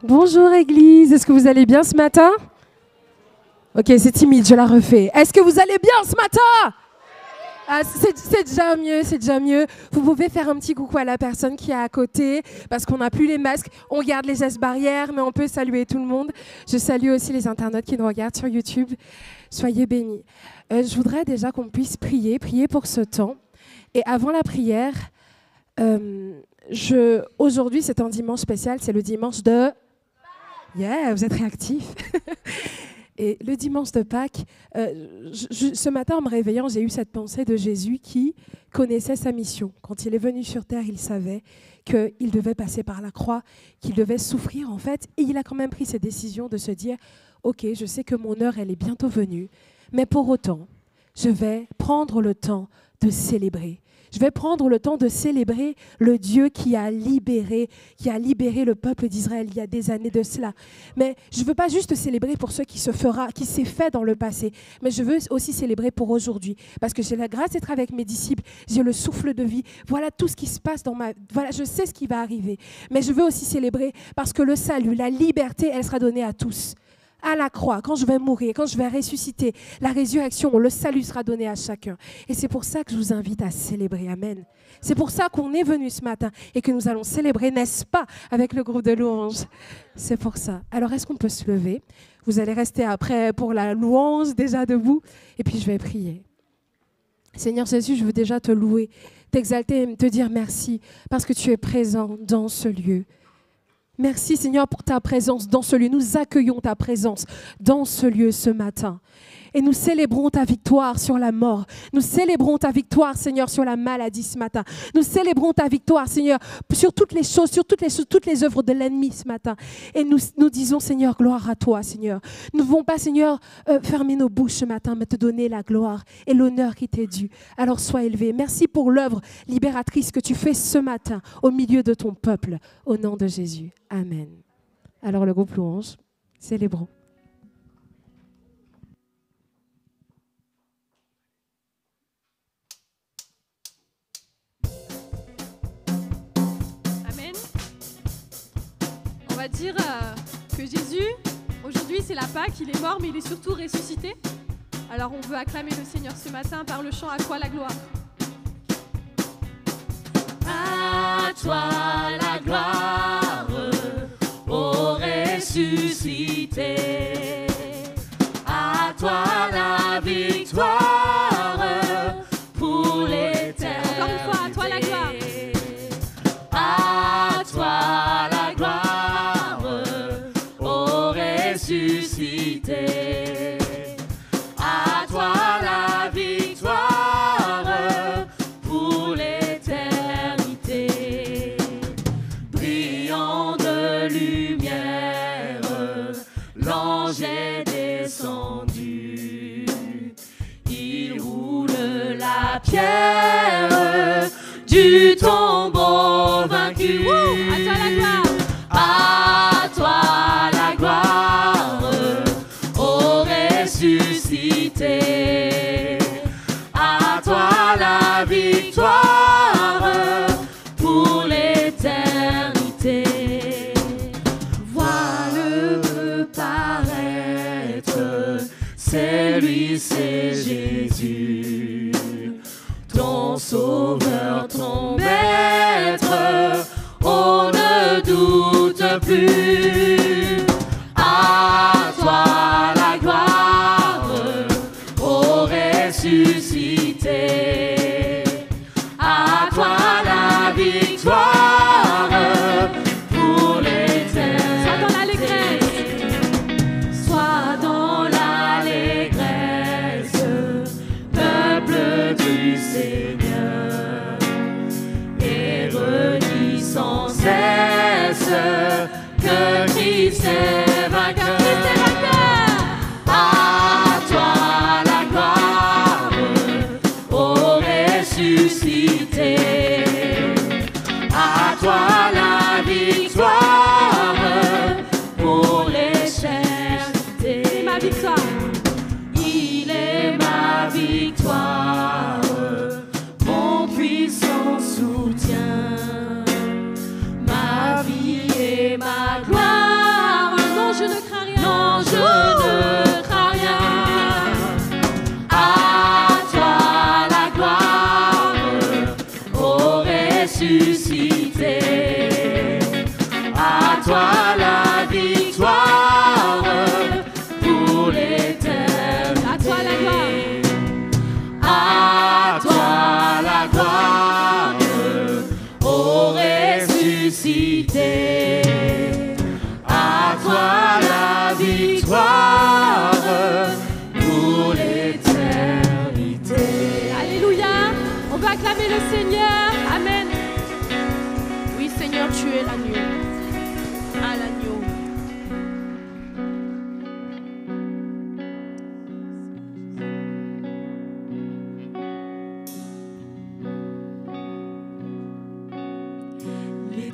Bonjour Église, est-ce que vous allez bien ce matin? Ok, c'est timide, je la refais. Est-ce que vous allez bien ce matin? C'est déjà mieux, c'est déjà mieux. Vous pouvez faire un petit coucou à la personne qui est à côté, parce qu'on n'a plus les masques, on garde les gestes barrières, mais on peut saluer tout le monde. Je salue aussi les internautes qui nous regardent sur YouTube. Soyez bénis. Je voudrais déjà qu'on puisse prier pour ce temps. Et avant la prière, aujourd'hui c'est un dimanche spécial, c'est le dimanche de... Yeah, vous êtes réactifs. Et le dimanche de Pâques, ce matin en me réveillant, j'ai eu cette pensée de Jésus qui connaissait sa mission. Quand il est venu sur terre, il savait qu'il devait passer par la croix, qu'il devait souffrir en fait. Et il a quand même pris cette décision de se dire, ok, je sais que mon heure, elle est bientôt venue, mais pour autant, je vais prendre le temps de célébrer. Je vais prendre le temps de célébrer le Dieu qui a libéré le peuple d'Israël il y a des années de cela. Mais je ne veux pas juste célébrer pour ce qui s'est fait dans le passé, mais je veux aussi célébrer pour aujourd'hui. Parce que j'ai la grâce d'être avec mes disciples, j'ai le souffle de vie. Voilà tout ce qui se passe dans ma... Voilà, je sais ce qui va arriver. Mais je veux aussi célébrer parce que le salut, la liberté, elle sera donnée à tous. À la croix, quand je vais mourir, quand je vais ressusciter, la résurrection, le salut sera donné à chacun. Et c'est pour ça que je vous invite à célébrer. Amen. C'est pour ça qu'on est venu ce matin et que nous allons célébrer, n'est-ce pas, avec le groupe de louanges. C'est pour ça. Alors, est-ce qu'on peut se lever? Vous allez rester après pour la louange, déjà debout, et puis je vais prier. Seigneur Jésus, je veux déjà te louer, t'exalter et te dire merci parce que tu es présent dans ce lieu. Merci Seigneur pour ta présence dans ce lieu. Nous accueillons ta présence dans ce lieu ce matin. Et nous célébrons ta victoire sur la mort. Nous célébrons ta victoire, Seigneur, sur la maladie ce matin. Nous célébrons ta victoire, Seigneur, sur toutes les choses, sur toutes les œuvres de l'ennemi ce matin. Et nous disons, Seigneur, gloire à toi, Seigneur. Nous ne voulons pas, Seigneur, fermer nos bouches ce matin, mais te donner la gloire et l'honneur qui t'est dû. Alors sois élevé. Merci pour l'œuvre libératrice que tu fais ce matin au milieu de ton peuple. Au nom de Jésus. Amen. Alors le groupe louange, célébrons. On va dire que Jésus, aujourd'hui c'est la Pâque, il est mort mais il est surtout ressuscité. Alors on veut acclamer le Seigneur ce matin par le chant À toi la gloire. À toi la gloire, ô ressuscité. À toi la victoire pour l'éternité. Encore une fois, à toi la gloire. À toi la gloire, ô ressuscité. À toi la victoire pour l'éternité. Brillant de lumière, l'ange est descendu. Il roule la pierre du tombeau vaincu. À toi la gloire. À toi la gloire, ô ressuscité. À toi la victoire pour l'éternité. Vois-le paraître, c'est lui, c'est Jésus, ton sauveur, ton maître, on ne doute plus. À toi la gloire, ô ressuscité. À toi la victoire pour l'éternité. Sois dans l'allégresse. Sois dans l'allégresse, peuple du Seigneur, et redis sans cesse que Christ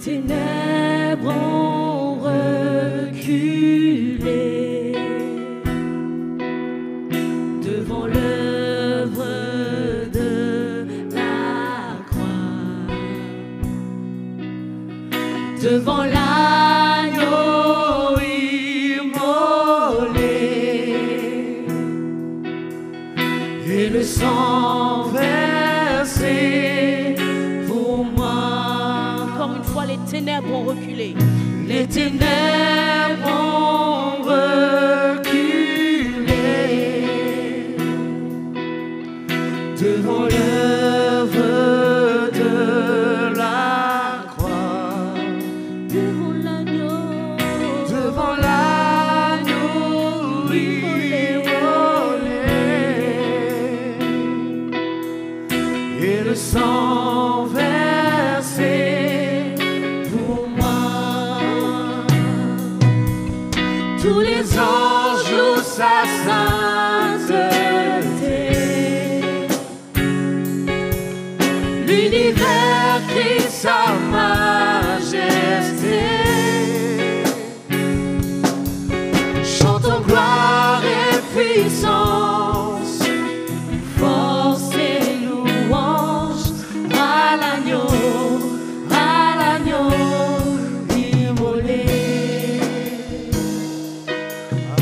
ténèbres ont reculé devant l'œuvre de la croix, devant l'agneau immolé et le sang versé pour moi. Encore une fois, les ténèbres ont reculé. Les ténèbres ont reculé devant l'œuvre de la croix, devant l'agneau immolé et le sang versé pour moi. Tous les anges louent sa sainteté, l'univers crie sa majesté. Chantons gloire et puissance, force et louange à l'agneau immolé,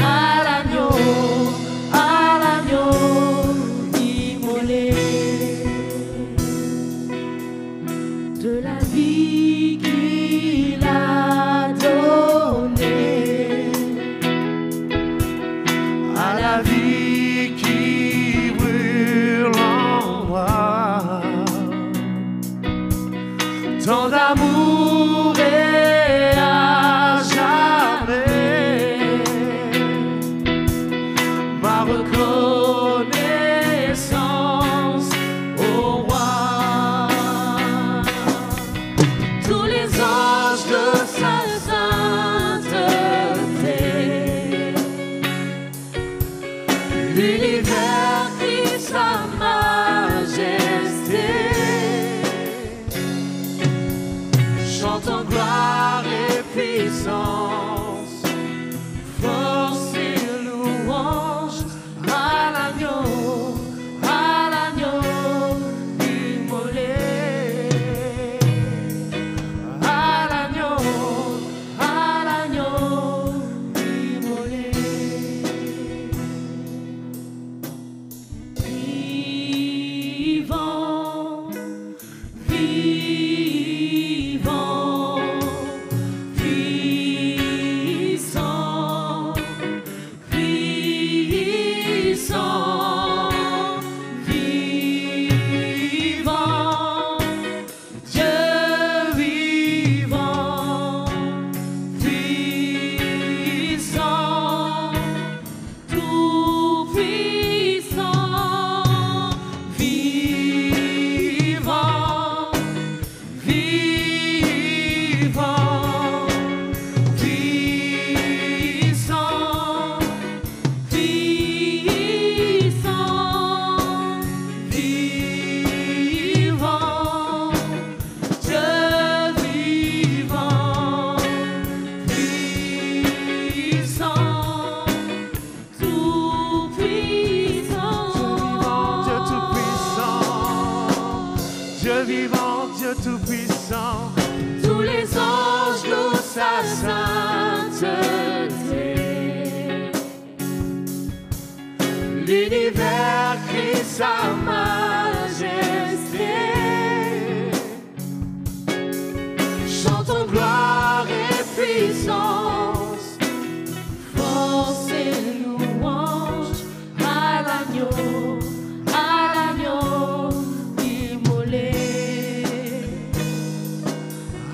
à l'agneau immolé. De la vie qu'il a donnée à la vie qui brûle en moi, tant d'amour et à jamais ma reconnaissance au roi. Tous les anges de sa sainteté, l'univers crie sa majesté. Chantons gloire et puissance, force et louange à l'agneau immolé, à l'agneau immolé. Vivant, vivant, puissant, puissant, vivant, Dieu vivant, puissant, tout puissant, vivant, vivant, puissant, puissant, vivant, Dieu vivant, puissant, tout puissant, Dieu vivant, Dieu tout puissant. Tous les anges louent sa sainteté, l'univers crie sa majesté. Chantons gloire et puissance, force et louange à l'agneau immolé,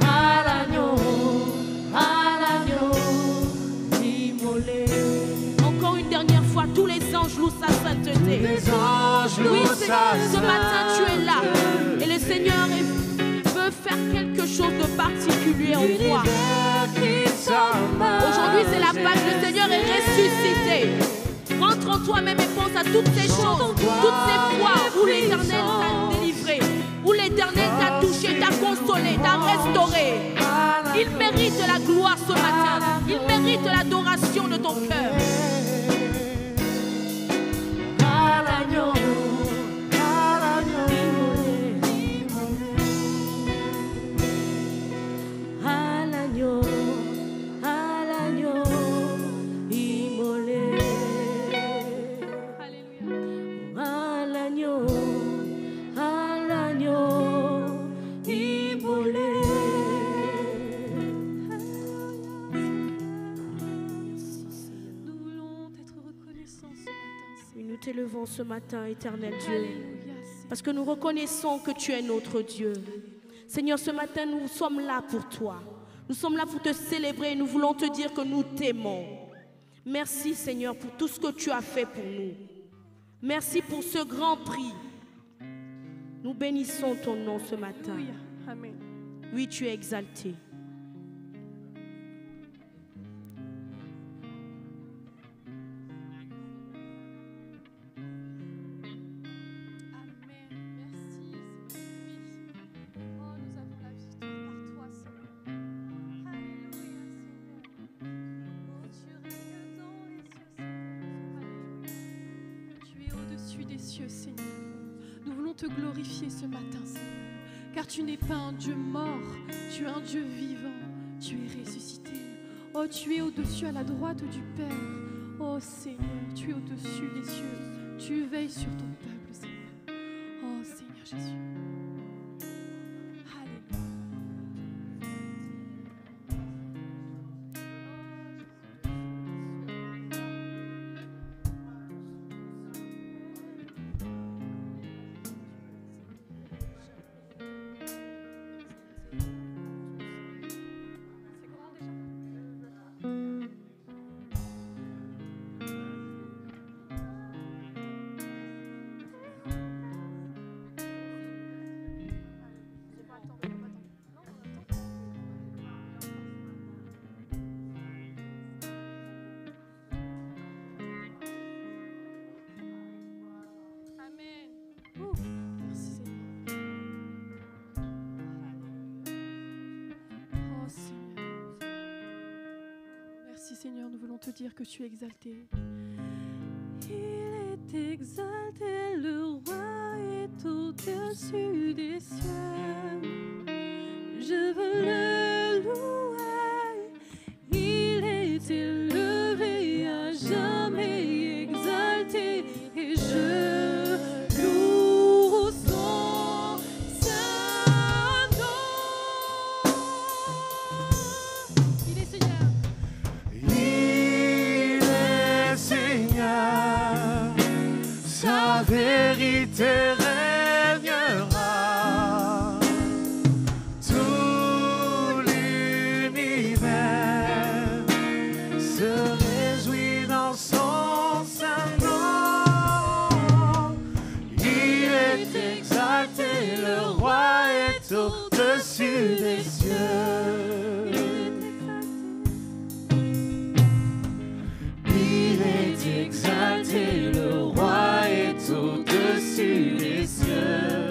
à l'agneau immolé. Encore une dernière fois, tous les anges louent sa sainteté. Les anges Oui, louent Seigneur, sa ce matin tu es là. sainteté. Et le Seigneur veut faire quelque chose de particulier en toi. Aujourd'hui, c'est la Pâque. Le Seigneur est ressuscité. Rentre en toi-même et pense à toutes ces choses, toutes ces fois où l'Éternel t'a délivré. où l'Éternel t'a touché, t'a consolé, t'a restauré. Il mérite la gloire ce matin. Il mérite l'adoration de ton cœur. T'élevons ce matin, éternel Dieu, parce que nous reconnaissons que tu es notre Dieu. Seigneur, ce matin, nous sommes là pour toi. Nous sommes là pour te célébrer et nous voulons te dire que nous t'aimons. Merci, Seigneur, pour tout ce que tu as fait pour nous. Merci pour ce grand prix. Nous bénissons ton nom ce matin. Amen. Oui, tu es exalté. Seigneur, nous voulons te glorifier ce matin, Seigneur, car tu n'es pas un Dieu mort, tu es un Dieu vivant, tu es ressuscité. Oh, tu es au-dessus à la droite du Père. Oh Seigneur, tu es au-dessus des cieux, tu veilles sur ton peuple, Seigneur. Oh Seigneur Jésus. Seigneur, nous voulons te dire que tu es exalté. Il est exalté, le roi est au-dessus des cieux. Je veux le louer. Il est élevé, à jamais exalté, et je loue son saint nom. Il est Seigneur. Sa vérité régnera, tout l'univers se réjouit dans son saint nom. Il est exalté, le roi est au-dessus des cieux. Il est exalté, le roi est au-dessus des cieux.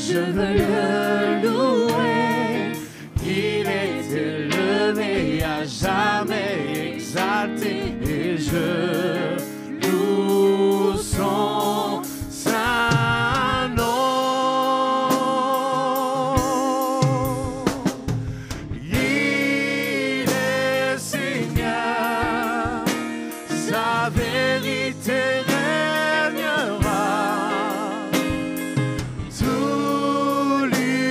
Je veux le louer. Il est élevé, à jamais exalté, et je loue son saint nom. Il est Seigneur, sa vérité régnera, tout l'univers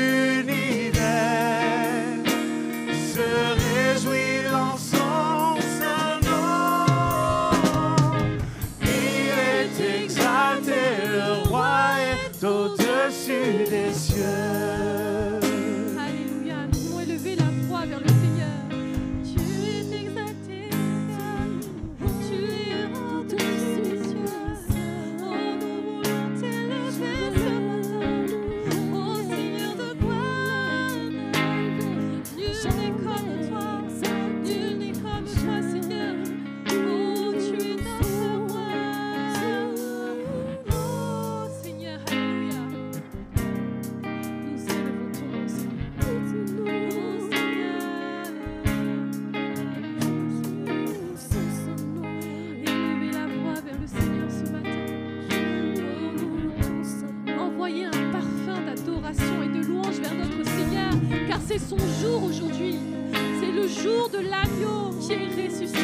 son jour aujourd'hui. C'est le jour de l'agneau qui est ressuscité.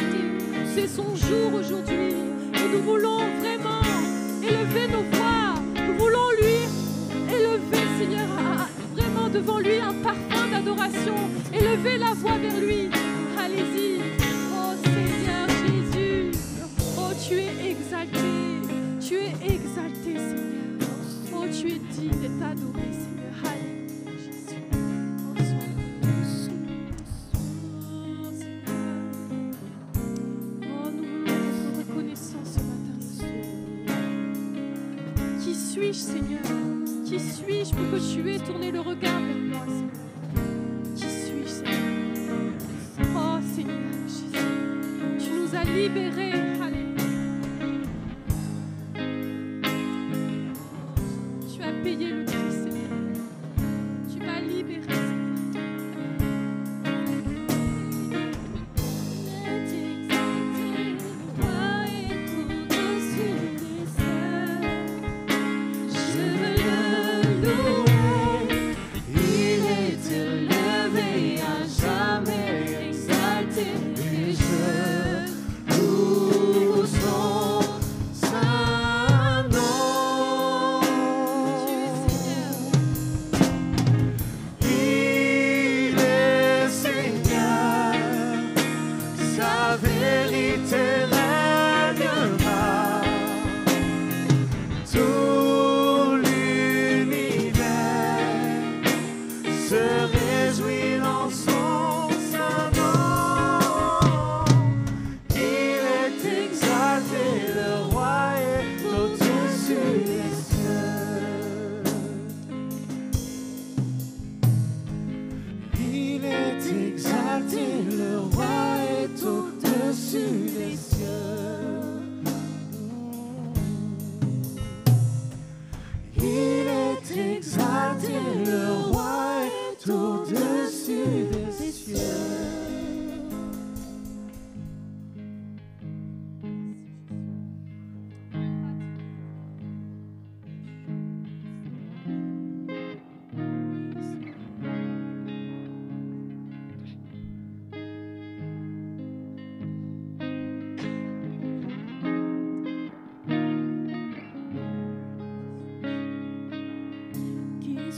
C'est son jour aujourd'hui. Et nous voulons vraiment élever nos voix. Nous voulons lui élever, Seigneur, vraiment devant lui un parfum d'adoration. Élever la voix vers lui. Allez-y. Oh Seigneur Jésus. Oh, tu es exalté. Tu es exalté, Seigneur. Oh, tu es digne d'être adoré, Seigneur. Alléluia, Jésus. Oh, Seigneur. Oh, nous voulons être reconnaissants ce matin, Seigneur. Qui suis-je, Seigneur? Qui suis-je pour que tu aies tourné le regard vers moi, Seigneur? Qui suis-je, Seigneur? Oh, Seigneur Jésus. Tu nous as libérés. Alléluia. Tu as payé le prix, Seigneur. Tu m'as libéré, Seigneur.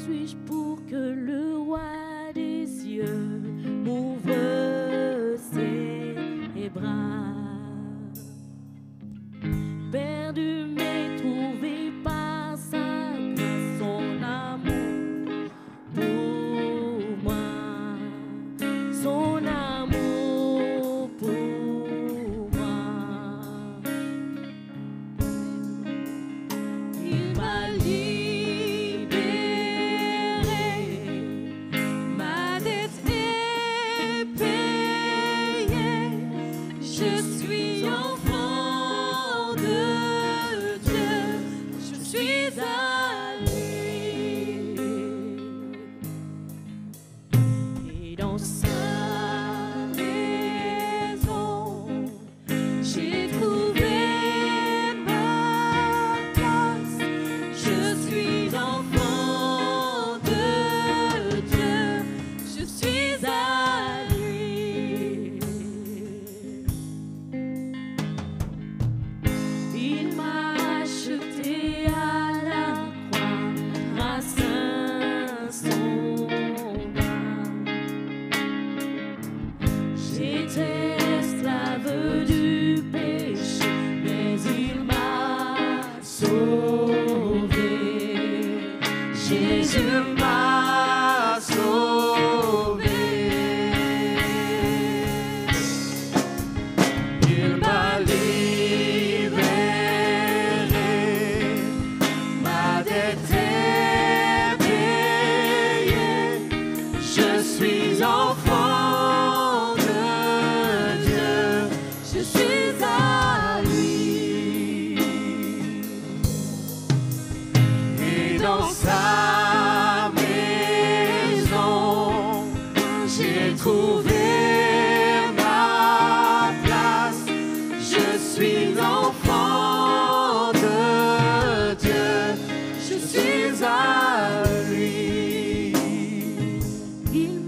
Suis-je pour que le roi des cieux m'ouvre ses bras? Perdu mais trouvé par sa grâce, son amour pour moi, son amour pour moi. Il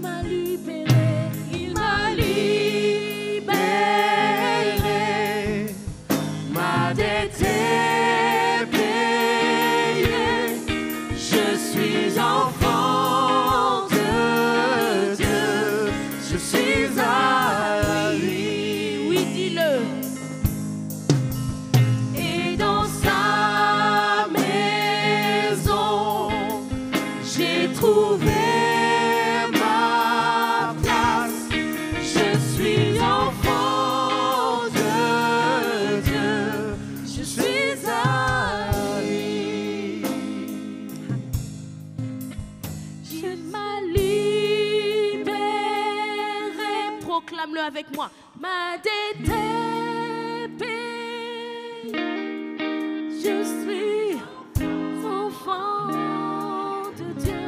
m'a à lui. Il m'a libéré. Proclame-le avec moi. Ma dette est payée. Je suis enfant de Dieu.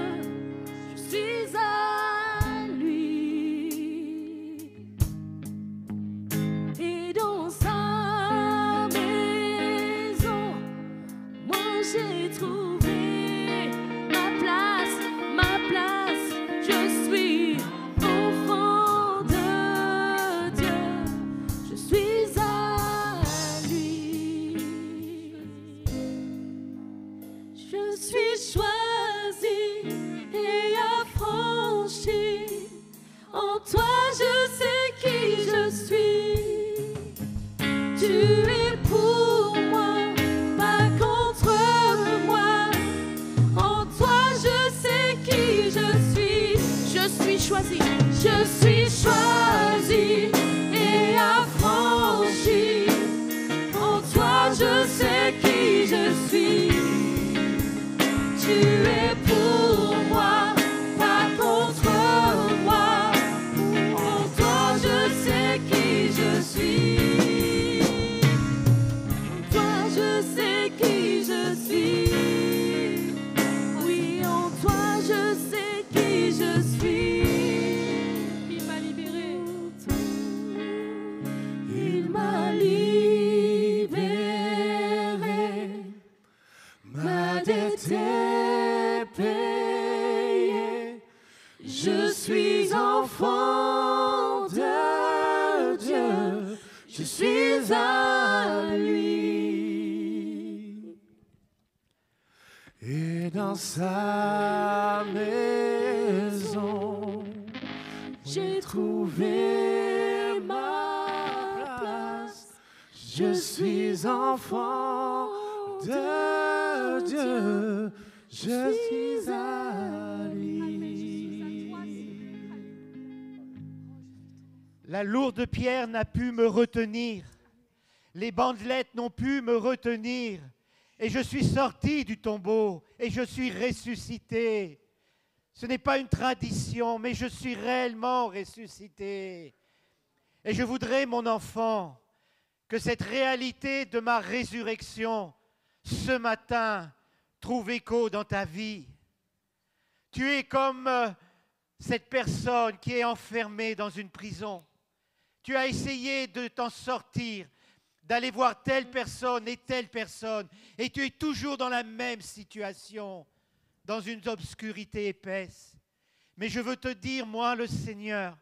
Je suis à lui. Et dans sa maison, moi j'ai trouvé ma place, ma place. Je suis enfant de Dieu. Je suis à lui. Je suis choisie et affranchie. En toi je sais qui je suis. Tu es pour moi, pas contre moi. En toi je sais qui je suis. Je suis choisie, je suis choisie et affranchie. En toi je sais qui je suis. Tu es pour moi, pas contre moi. En toi je sais qui je suis. En toi je sais qui je suis. Oui, en toi je sais qui je suis. Il m'a libéré. Il m'a libéré. Ma dette est payée. Je suis enfant de Dieu. Je suis à lui. Et dans sa maison, j'ai trouvé ma place. Je suis enfant de Dieu. Je suis à lui. La lourde pierre n'a pu me retenir. Les bandelettes n'ont pu me retenir. Et je suis sorti du tombeau et je suis ressuscité. Ce n'est pas une tradition, mais je suis réellement ressuscité. Et je voudrais, mon enfant, que cette réalité de ma résurrection, ce matin, trouve écho dans ta vie. Tu es comme cette personne qui est enfermée dans une prison. Tu as essayé de t'en sortir, d'aller voir telle personne, et tu es toujours dans la même situation, dans une obscurité épaisse. Mais je veux te dire, moi, le Seigneur,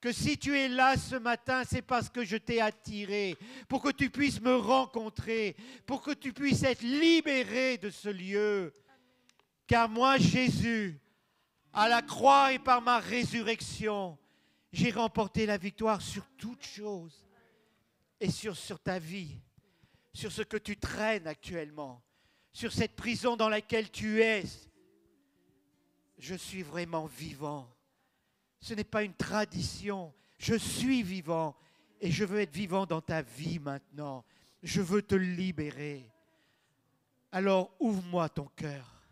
que si tu es là ce matin, c'est parce que je t'ai attiré, pour que tu puisses me rencontrer, pour que tu puisses être libéré de ce lieu. Car moi, Jésus, à la croix et par ma résurrection, j'ai remporté la victoire sur toutes choses. Et sur ta vie, sur ce que tu traînes actuellement, sur cette prison dans laquelle tu es. Je suis vraiment vivant. Ce n'est pas une tradition. Je suis vivant et je veux être vivant dans ta vie maintenant. Je veux te libérer. Alors ouvre-moi ton cœur.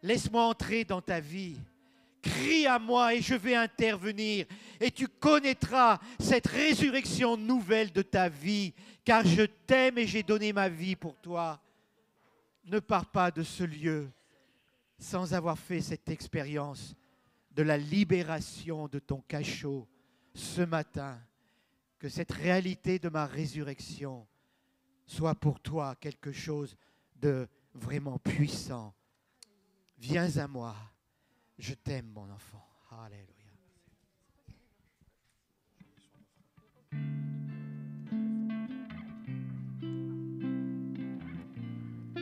Laisse-moi entrer dans ta vie. Crie à moi et je vais intervenir. Et tu connaîtras cette résurrection nouvelle de ta vie. Car je t'aime et j'ai donné ma vie pour toi. Ne pars pas de ce lieu sans avoir fait cette expérience de la libération de ton cachot ce matin. Que cette réalité de ma résurrection soit pour toi quelque chose de vraiment puissant. Viens à moi. Je t'aime, mon enfant. Alléluia.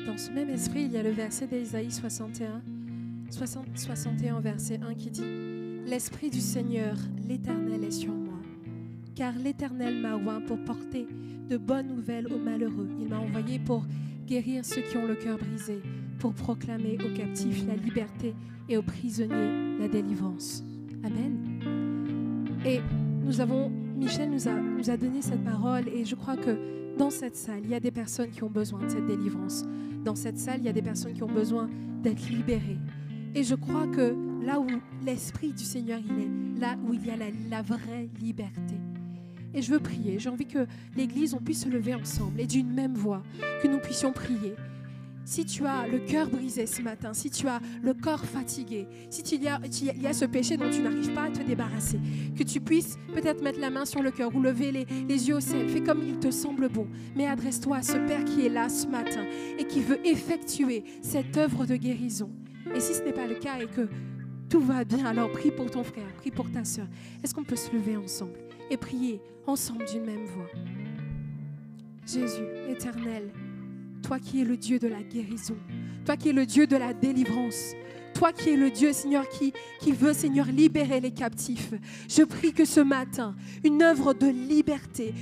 Dans ce même esprit, il y a le verset d'Ésaïe 61 verset 1 qui dit « L'Esprit du Seigneur, l'Éternel est sur moi, car l'Éternel m'a oint pour porter de bonnes nouvelles aux malheureux. Il m'a envoyé pour guérir ceux qui ont le cœur brisé, pour proclamer aux captifs la liberté et aux prisonniers la délivrance. » Amen. Et Michel nous a donné cette parole et je crois que dans cette salle, il y a des personnes qui ont besoin de cette délivrance. Dans cette salle, il y a des personnes qui ont besoin d'être libérées. Et je crois que là où l'Esprit du Seigneur il est, là où il y a la vraie liberté. Et je veux prier, j'ai envie que l'Église, on puisse se lever ensemble et d'une même voix, que nous puissions prier. Si tu as le cœur brisé ce matin, si tu as le corps fatigué, si il y a ce péché dont tu n'arrives pas à te débarrasser, que tu puisses peut-être mettre la main sur le cœur ou lever les yeux au ciel, fais comme il te semble bon, mais adresse-toi à ce Père qui est là ce matin et qui veut effectuer cette œuvre de guérison. Et si ce n'est pas le cas et que tout va bien, alors prie pour ton frère, prie pour ta sœur. Est-ce qu'on peut se lever ensemble et prier ensemble d'une même voix? Jésus, éternel, toi qui es le Dieu de la guérison, toi qui es le Dieu de la délivrance, toi qui es le Dieu, Seigneur, qui veut, Seigneur, libérer les captifs. Je prie que ce matin, une œuvre de liberté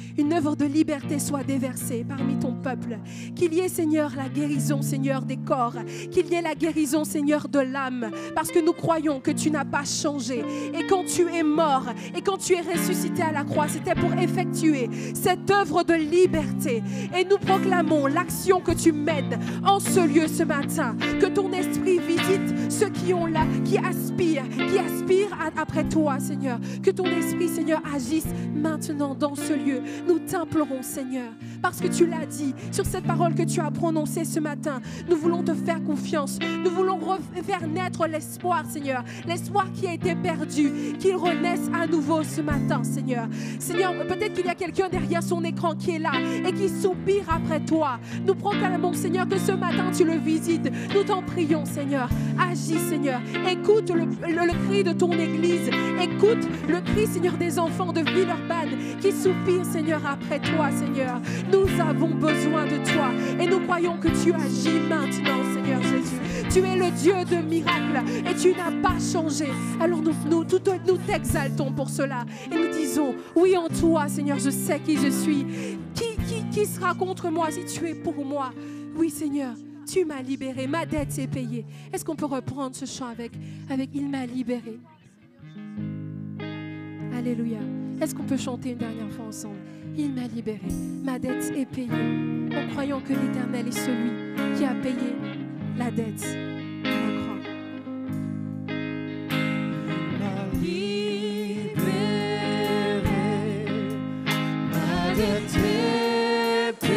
soit déversée parmi ton peuple. Qu'il y ait, Seigneur, la guérison, Seigneur, des corps. Qu'il y ait la guérison, Seigneur, de l'âme. Parce que nous croyons que tu n'as pas changé. Et quand tu es mort et quand tu es ressuscité à la croix, c'était pour effectuer cette œuvre de liberté. Et nous proclamons l'action que tu mènes en ce lieu ce matin. Que ton esprit visite ceux qui aspirent après toi, Seigneur. Que ton esprit, Seigneur, agisse maintenant dans ce lieu. Nous t'implorons, Seigneur, parce que tu l'as dit, sur cette parole que tu as prononcée ce matin. Nous voulons te faire confiance. Nous voulons faire naître l'espoir, Seigneur. L'espoir qui a été perdu, qu'il renaisse à nouveau ce matin, Seigneur. Seigneur, peut-être qu'il y a quelqu'un derrière son écran qui est là et qui soupire après toi. Nous proclamons, Seigneur, que ce matin tu le visites. Nous t'en prions, Seigneur. Agis, Seigneur. Écoute le cri de ton Église. Écoute le cri, Seigneur, des enfants de Villeurbanne qui soupirent, Seigneur, après toi, Seigneur. Nous avons besoin de toi et nous croyons que tu agis maintenant, Seigneur Jésus. Tu es le Dieu de miracles et tu n'as pas changé. Alors nous t'exaltons pour cela et nous disons, oui, en toi, Seigneur, je sais qui je suis. Qui sera contre moi si tu es pour moi? Oui, Seigneur. Tu m'as libéré, ma dette est payée. Est-ce qu'on peut reprendre ce chant avec Il m'a libéré? Alléluia. Est-ce qu'on peut chanter une dernière fois ensemble? Il m'a libéré, ma dette est payée. En croyant que l'Éternel est celui qui a payé la dette à la croix. Il m'a libéré, ma dette est payée.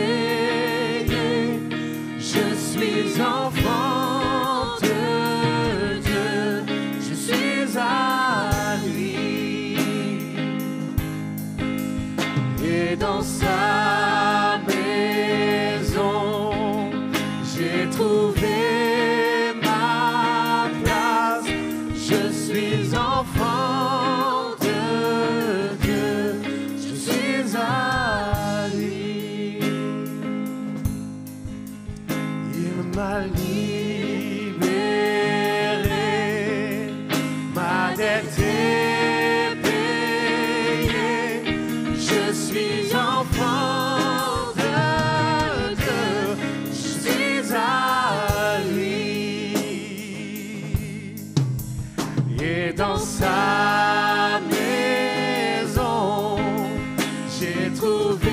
Je suis enfant de Dieu, je suis à lui, et dans sa maison, j'ai trouvé ma place. Je suis enfant de Dieu, je suis à lui. Il m'a libéré, ma dette est payée. Je suis enfant de Dieu, je suis à lui. Et dans sa maison, j'ai trouvé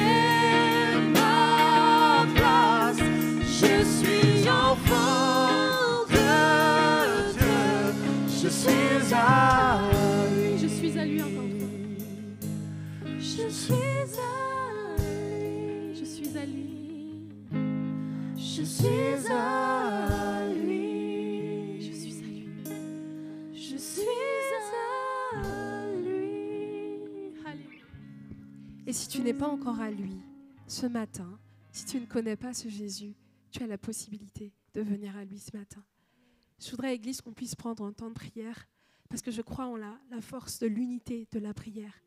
ma place. Je suis enfant de Dieu, je suis à lui. Je suis à lui encore une fois. Je suis à lui. Je suis à lui. Je suis à lui. Je suis à lui. Je suis à lui. Alléluia. Et si tu n'es pas encore à lui, ce matin, si tu ne connais pas ce Jésus, tu as la possibilité de venir à lui ce matin. Je voudrais, Église, qu'on puisse prendre un temps de prière parce que je crois en la force de l'unité de la prière.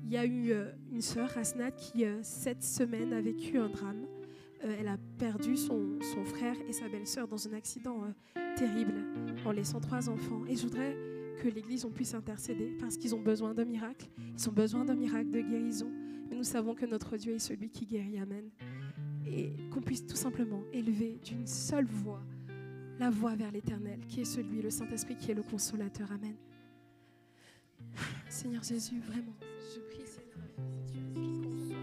Il y a eu une sœur, Asnat, qui cette semaine a vécu un drame. Elle a perdu son frère et sa belle-sœur dans un accident terrible en laissant 3 enfants. Et je voudrais que l'Église, on puisse intercéder parce qu'ils ont besoin d'un miracle. Ils ont besoin d'un miracle de guérison. Mais nous savons que notre Dieu est celui qui guérit. Amen. Et qu'on puisse tout simplement élever d'une seule voix la voix vers l'Éternel, qui est celui, le Saint-Esprit, qui est le consolateur. Amen. Seigneur Jésus, vraiment, je prie, Seigneur, que tu es qui console.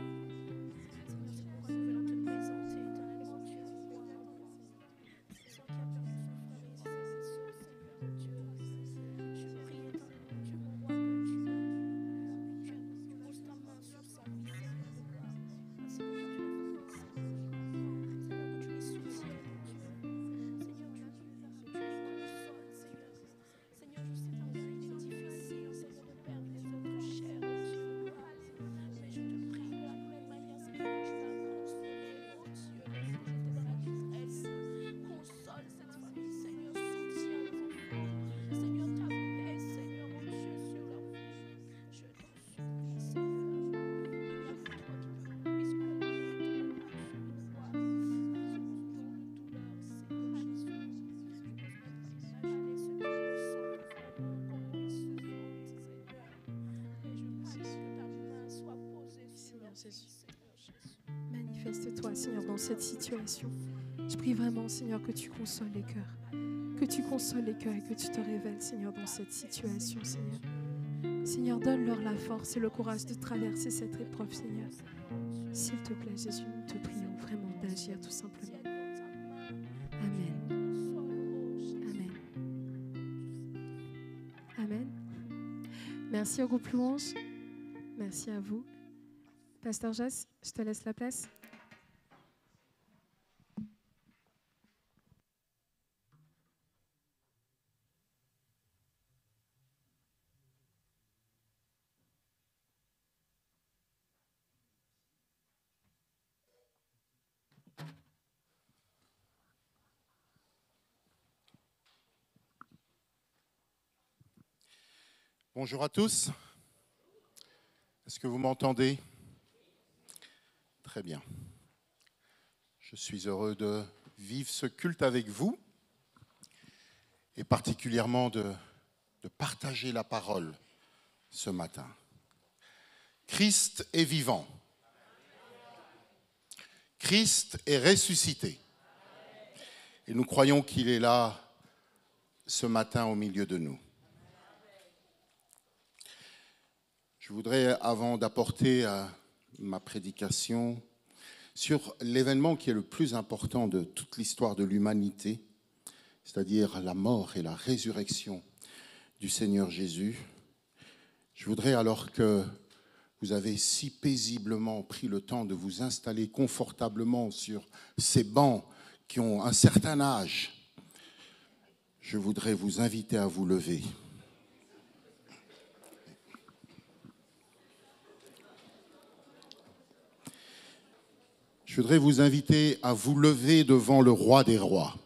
Jésus. Manifeste-toi, Seigneur, dans cette situation. Je prie vraiment, Seigneur, que tu consoles les cœurs. Que tu consoles les cœurs et que tu te révèles, Seigneur, dans cette situation, Seigneur. Seigneur, donne-leur la force et le courage de traverser cette épreuve, Seigneur. S'il te plaît, Jésus, nous te prions vraiment d'agir tout simplement. Amen. Amen. Amen. Merci au groupe Louange. Merci à vous. Pasteur Jess, je te laisse la place. Bonjour à tous. Est-ce que vous m'entendez? Très bien. Je suis heureux de vivre ce culte avec vous et particulièrement de partager la parole ce matin. Christ est vivant. Christ est ressuscité. Et nous croyons qu'il est là ce matin au milieu de nous. Je voudrais, avant d'apporter ma prédication sur l'événement qui est le plus important de toute l'histoire de l'humanité, c'est-à-dire la mort et la résurrection du Seigneur Jésus, je voudrais, alors que vous avez si paisiblement pris le temps de vous installer confortablement sur ces bancs qui ont un certain âge, je voudrais vous inviter à vous lever. Je voudrais vous inviter à vous lever devant le roi des rois.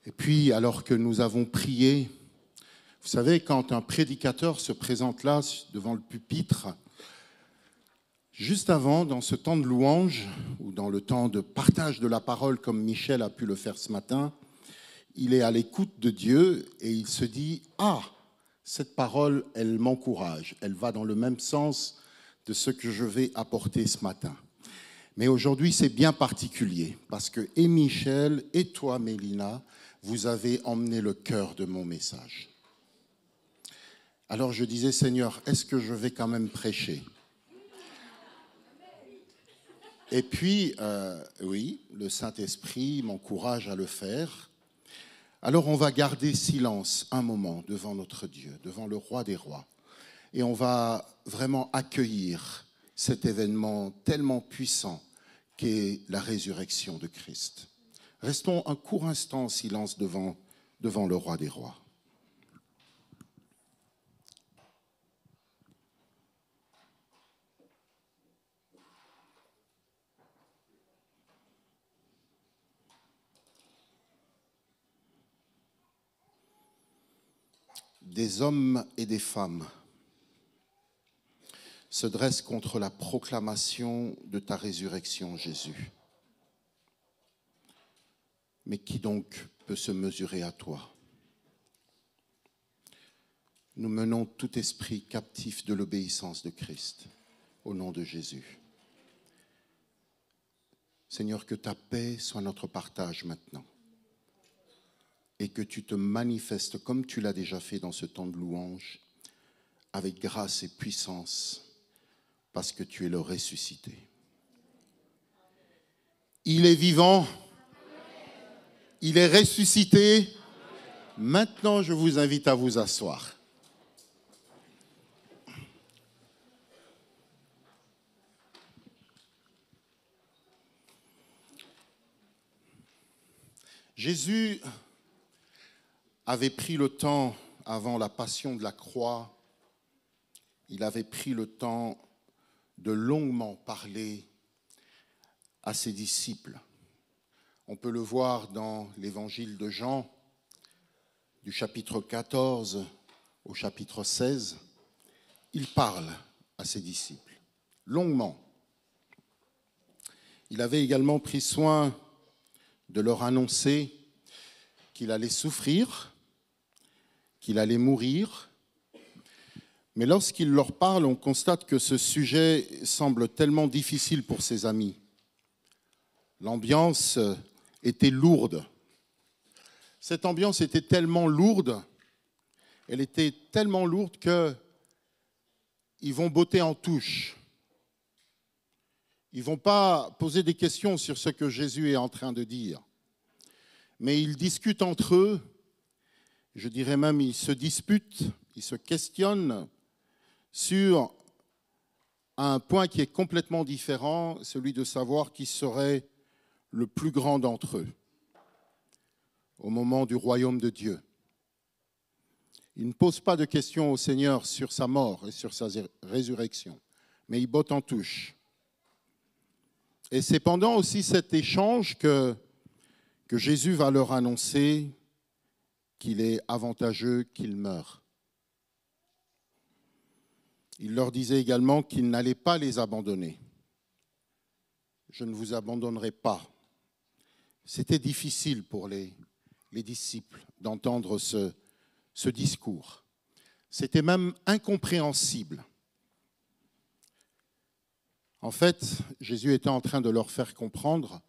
Et puis, alors que nous avons prié, vous savez, quand un prédicateur se présente là, devant le pupitre, juste avant, dans ce temps de louange, ou dans le temps de partage de la parole, comme Michel a pu le faire ce matin, il est à l'écoute de Dieu et il se dit « Ah, cette parole, elle m'encourage, elle va dans le même sens de ce que je vais apporter ce matin. » Mais aujourd'hui, c'est bien particulier, parce que et Michel et toi, Mélina, vous avez emmené le cœur de mon message. Alors je disais, Seigneur, est-ce que je vais quand même prêcher? Et puis, oui, le Saint-Esprit m'encourage à le faire. Alors on va garder silence un moment devant notre Dieu, devant le roi des rois. Et on va vraiment accueillir cet événement tellement puissant qu'est la résurrection de Christ. Restons un court instant en silence devant le roi des rois. Des hommes et des femmes se dressent contre la proclamation de ta résurrection, Jésus. Mais qui donc peut se mesurer à toi? Nous menons tout esprit captif de l'obéissance de Christ, au nom de Jésus. Seigneur, que ta paix soit notre partage maintenant. Et que tu te manifestes comme tu l'as déjà fait dans ce temps de louange, avec grâce et puissance, parce que tu es le ressuscité. Il est vivant, il est ressuscité. Maintenant, je vous invite à vous asseoir. Jésus avait pris le temps, avant la passion de la croix, il avait pris le temps de longuement parler à ses disciples. On peut le voir dans l'évangile de Jean, du chapitre 14 au chapitre 16. Il parle à ses disciples, longuement. Il avait également pris soin de leur annoncer qu'il allait souffrir, qu'il allait mourir, Mais lorsqu'il leur parle, on constate que ce sujet semble tellement difficile pour ses amis. L'ambiance était lourde. Cette ambiance était tellement lourde, elle était tellement lourde qu'ils vont botter en touche. Ils ne vont pas poser des questions sur ce que Jésus est en train de dire. Mais ils discutent entre eux, je dirais même ils se disputent, ils se questionnent sur un point qui est complètement différent, celui de savoir qui serait le plus grand d'entre eux au moment du royaume de Dieu. Ils ne posent pas de questions au Seigneur sur sa mort et sur sa résurrection, mais ils bottent en touche. Et c'est pendant aussi cet échange que Jésus va leur annoncer qu'il est avantageux qu'il meure. Il leur disait également qu'il n'allait pas les abandonner. Je ne vous abandonnerai pas. C'était difficile pour les disciples d'entendre ce discours. C'était même incompréhensible. En fait, Jésus était en train de leur faire comprendre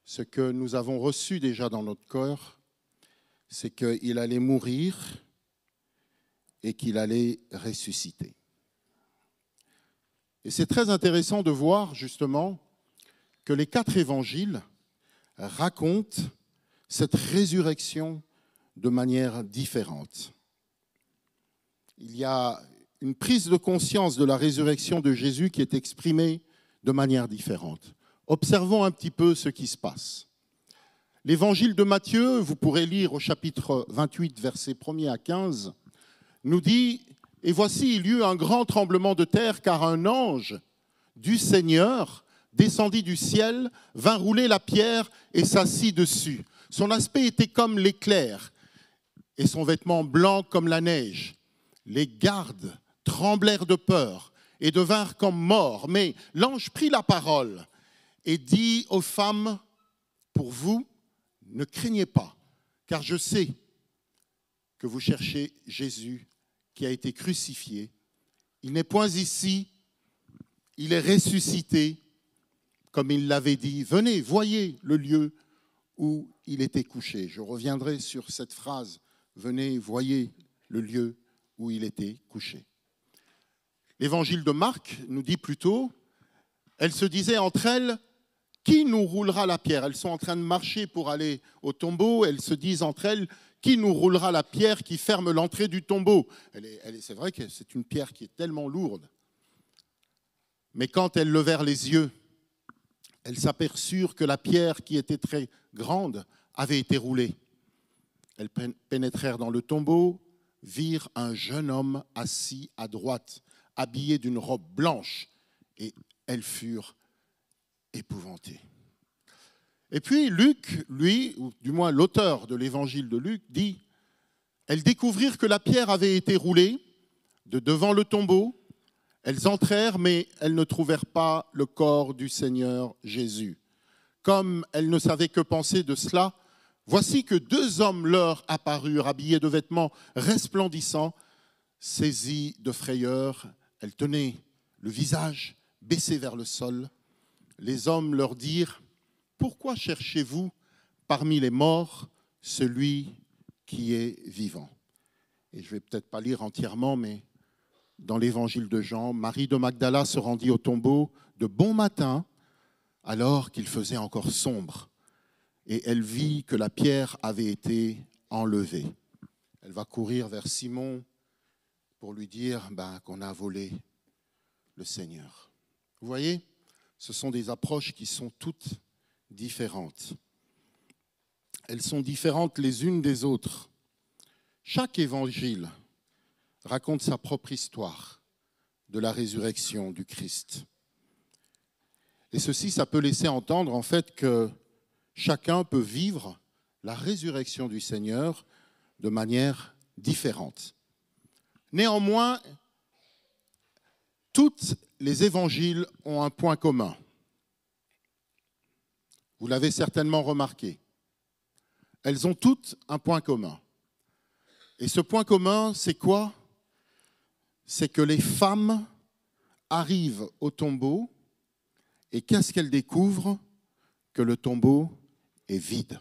ce que nous avons reçu déjà dans notre corps, c'est qu'il allait mourir et qu'il allait ressusciter. Et c'est très intéressant de voir justement que les 4 évangiles racontent cette résurrection de manière différente. Il y a une prise de conscience de la résurrection de Jésus qui est exprimée de manière différente. Observons un petit peu ce qui se passe. L'évangile de Matthieu, vous pourrez lire au chapitre 28, versets 1er à 15, nous dit « Et voici, il y eut un grand tremblement de terre, car un ange du Seigneur descendit du ciel, vint rouler la pierre et s'assit dessus. Son aspect était comme l'éclair, et son vêtement blanc comme la neige. Les gardes tremblèrent de peur et devinrent comme morts. Mais l'ange prit la parole et dit aux femmes, pour vous, ne craignez pas, car je sais que vous cherchez Jésus qui a été crucifié. Il n'est point ici, il est ressuscité, comme il l'avait dit. Venez, voyez le lieu où il était couché. Je reviendrai sur cette phrase. Venez, voyez le lieu où il était couché. L'évangile de Marc nous dit plutôt, elles se disaient entre elles, qui nous roulera la pierre? Elles sont en train de marcher pour aller au tombeau, elles se disent entre elles, qui nous roulera la pierre qui ferme l'entrée du tombeau? C'est vrai que c'est une pierre qui est tellement lourde. Mais quand elles levèrent les yeux, elles s'aperçurent que la pierre qui était très grande avait été roulée. Elles pénétrèrent dans le tombeau, virent un jeune homme assis à droite, habillé d'une robe blanche, et elles furent épouvantées. Et puis Luc, lui, ou du moins l'auteur de l'évangile de Luc, dit « Elles découvrirent que la pierre avait été roulée de devant le tombeau. Elles entrèrent, mais elles ne trouvèrent pas le corps du Seigneur Jésus. Comme elles ne savaient que penser de cela, voici que 2 hommes leur apparurent, habillés de vêtements resplendissants, saisis de frayeur. Elles tenaient le visage baissé vers le sol. Les hommes leur dirent, « Pourquoi cherchez-vous parmi les morts celui qui est vivant ?» Et je ne vais peut-être pas lire entièrement, mais dans l'évangile de Jean, Marie de Magdala se rendit au tombeau de bon matin, alors qu'il faisait encore sombre, et elle vit que la pierre avait été enlevée. Elle va courir vers Simon pour lui dire qu'on a volé le Seigneur. Vous voyez, ce sont des approches qui sont toutes différentes. Elles sont différentes les unes des autres. Chaque évangile raconte sa propre histoire de la résurrection du Christ. Et ceci, ça peut laisser entendre en fait que chacun peut vivre la résurrection du Seigneur de manière différente. Néanmoins, tous les évangiles ont un point commun. Vous l'avez certainement remarqué. Elles ont toutes un point commun. Et ce point commun, c'est quoi? c'est que les femmes arrivent au tombeau et qu'est-ce qu'elles découvrent? Que le tombeau est vide.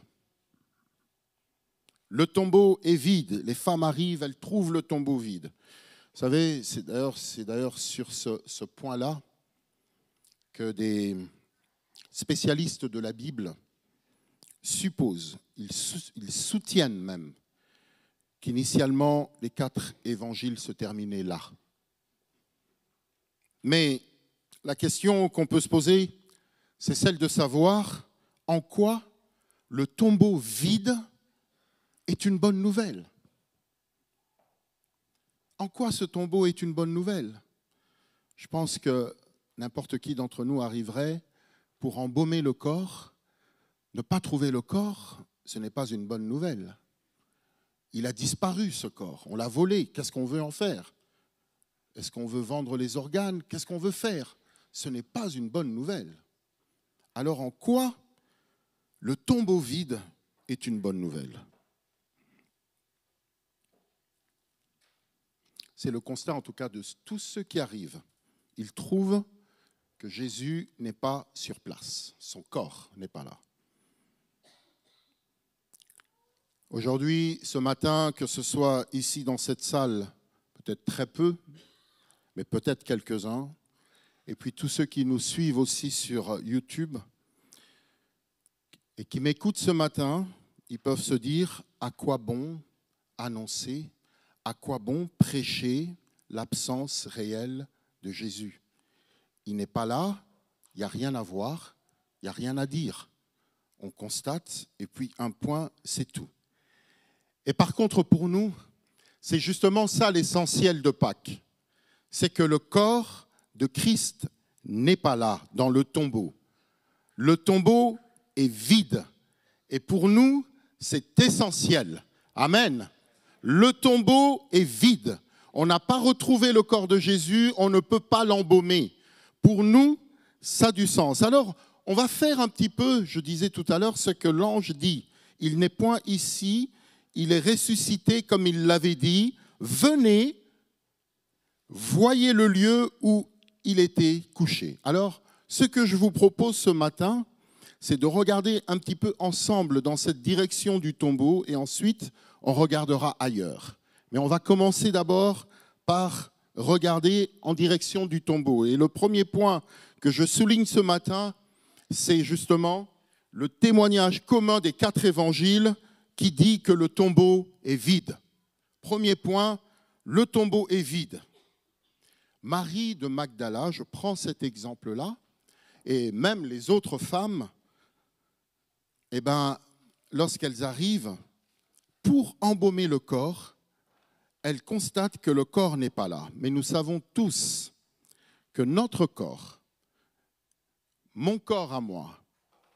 Le tombeau est vide. Les femmes arrivent, elles trouvent le tombeau vide. Vous savez, c'est d'ailleurs sur ce point-là que des spécialistes de la Bible supposent, ils soutiennent même qu'initialement les 4 évangiles se terminaient là. Mais la question qu'on peut se poser, c'est celle de savoir en quoi le tombeau vide est une bonne nouvelle. En quoi ce tombeau est une bonne nouvelle? Je pense que n'importe qui d'entre nous arriverait pour embaumer le corps. Ne pas trouver le corps, ce n'est pas une bonne nouvelle. Il a disparu, ce corps. On l'a volé. Qu'est-ce qu'on veut en faire? Est-ce qu'on veut vendre les organes? Qu'est-ce qu'on veut faire? Ce n'est pas une bonne nouvelle. Alors en quoi le tombeau vide est une bonne nouvelle? C'est le constat en tout cas de tous ceux qui arrivent. Ils trouvent que Jésus n'est pas sur place. Son corps n'est pas là. Aujourd'hui, ce matin, que ce soit ici dans cette salle, peut-être très peu, mais peut-être quelques-uns, et puis tous ceux qui nous suivent aussi sur YouTube et qui m'écoutent ce matin, ils peuvent se dire à quoi bon annoncer, à quoi bon prêcher l'absence réelle de Jésus. Il n'est pas là, il n'y a rien à voir, il n'y a rien à dire. On constate, et puis un point, c'est tout. Et par contre, pour nous, c'est justement ça l'essentiel de Pâques. C'est que le corps de Christ n'est pas là, dans le tombeau. Le tombeau est vide. Et pour nous, c'est essentiel. Amen. Le tombeau est vide. On n'a pas retrouvé le corps de Jésus, on ne peut pas l'embaumer. Pour nous, ça a du sens. Alors, on va faire un petit peu, je disais tout à l'heure, ce que l'ange dit. Il n'est point ici, il est ressuscité comme il l'avait dit. Venez, voyez le lieu où il était couché. Alors, ce que je vous propose ce matin, c'est de regarder un petit peu ensemble dans cette direction du tombeau et ensuite, on regardera ailleurs. Mais on va commencer d'abord par regarder en direction du tombeau. Et le premier point que je souligne ce matin, c'est justement le témoignage commun des 4 évangiles qui dit que le tombeau est vide. Premier point, le tombeau est vide. Marie de Magdala, je prends cet exemple-là, et même les autres femmes, lorsqu'elles arrivent, pour embaumer le corps, elles constatent que le corps n'est pas là. Mais nous savons tous que notre corps, mon corps à moi,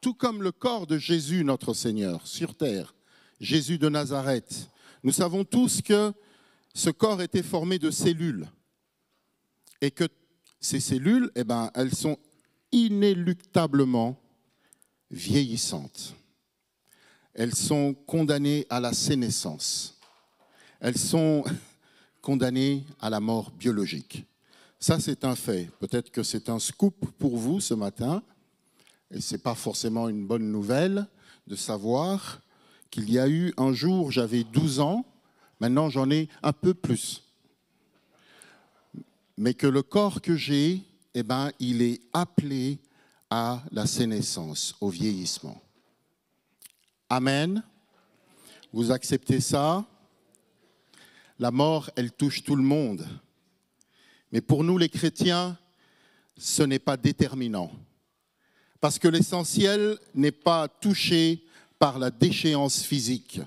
tout comme le corps de Jésus, notre Seigneur, sur terre, Jésus de Nazareth, nous savons tous que ce corps était formé de cellules et que ces cellules, elles sont inéluctablement vieillissantes. Elles sont condamnées à la sénescence. Elles sont condamnées à la mort biologique. Ça, c'est un fait. Peut-être que c'est un scoop pour vous ce matin, et ce n'est pas forcément une bonne nouvelle de savoir qu'il y a eu un jour, j'avais 12 ans, maintenant j'en ai un peu plus. Mais que le corps que j'ai, il est appelé à la sénescence, au vieillissement. Amen. Vous acceptez ça? La mort, elle touche tout le monde. Mais pour nous, les chrétiens, ce n'est pas déterminant. Parce que l'essentiel n'est pas touché par la déchéance physique,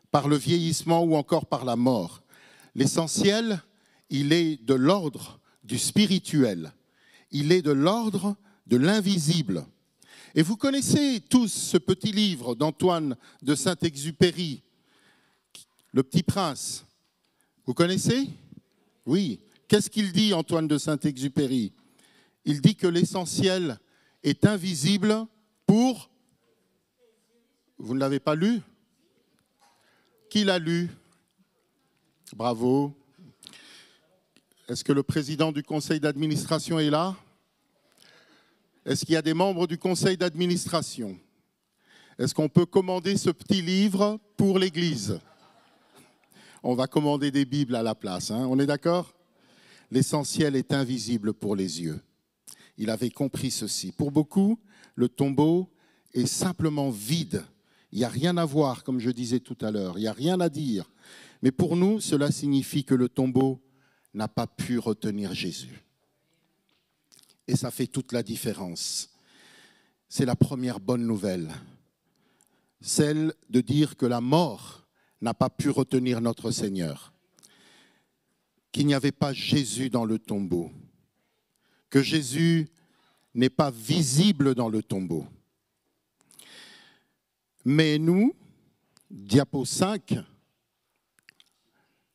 par le vieillissement ou encore par la mort. L'essentiel, il est de l'ordre du spirituel. Il est de l'ordre de l'invisible. Et vous connaissez tous ce petit livre d'Antoine de Saint-Exupéry, Le Petit Prince. Vous connaissez? Oui. Qu'est-ce qu'il dit, Antoine de Saint-Exupéry? Il dit que l'essentiel est invisible pour... Vous ne l'avez pas lu? Qui l'a lu? Bravo. Est-ce que le président du conseil d'administration est là? Est-ce qu'il y a des membres du conseil d'administration? Est-ce qu'on peut commander ce petit livre pour l'Église? On va commander des Bibles à la place, hein? On est d'accord? L'essentiel est invisible pour les yeux. Il avait compris ceci. Pour beaucoup, le tombeau est simplement vide. Il n'y a rien à voir, comme je disais tout à l'heure. Il n'y a rien à dire. Mais pour nous, cela signifie que le tombeau n'a pas pu retenir Jésus. Et ça fait toute la différence. C'est la première bonne nouvelle. Celle de dire que la mort n'a pas pu retenir notre Seigneur. Qu'il n'y avait pas Jésus dans le tombeau. Que Jésus n'est pas visible dans le tombeau. Mais nous, diapo 5,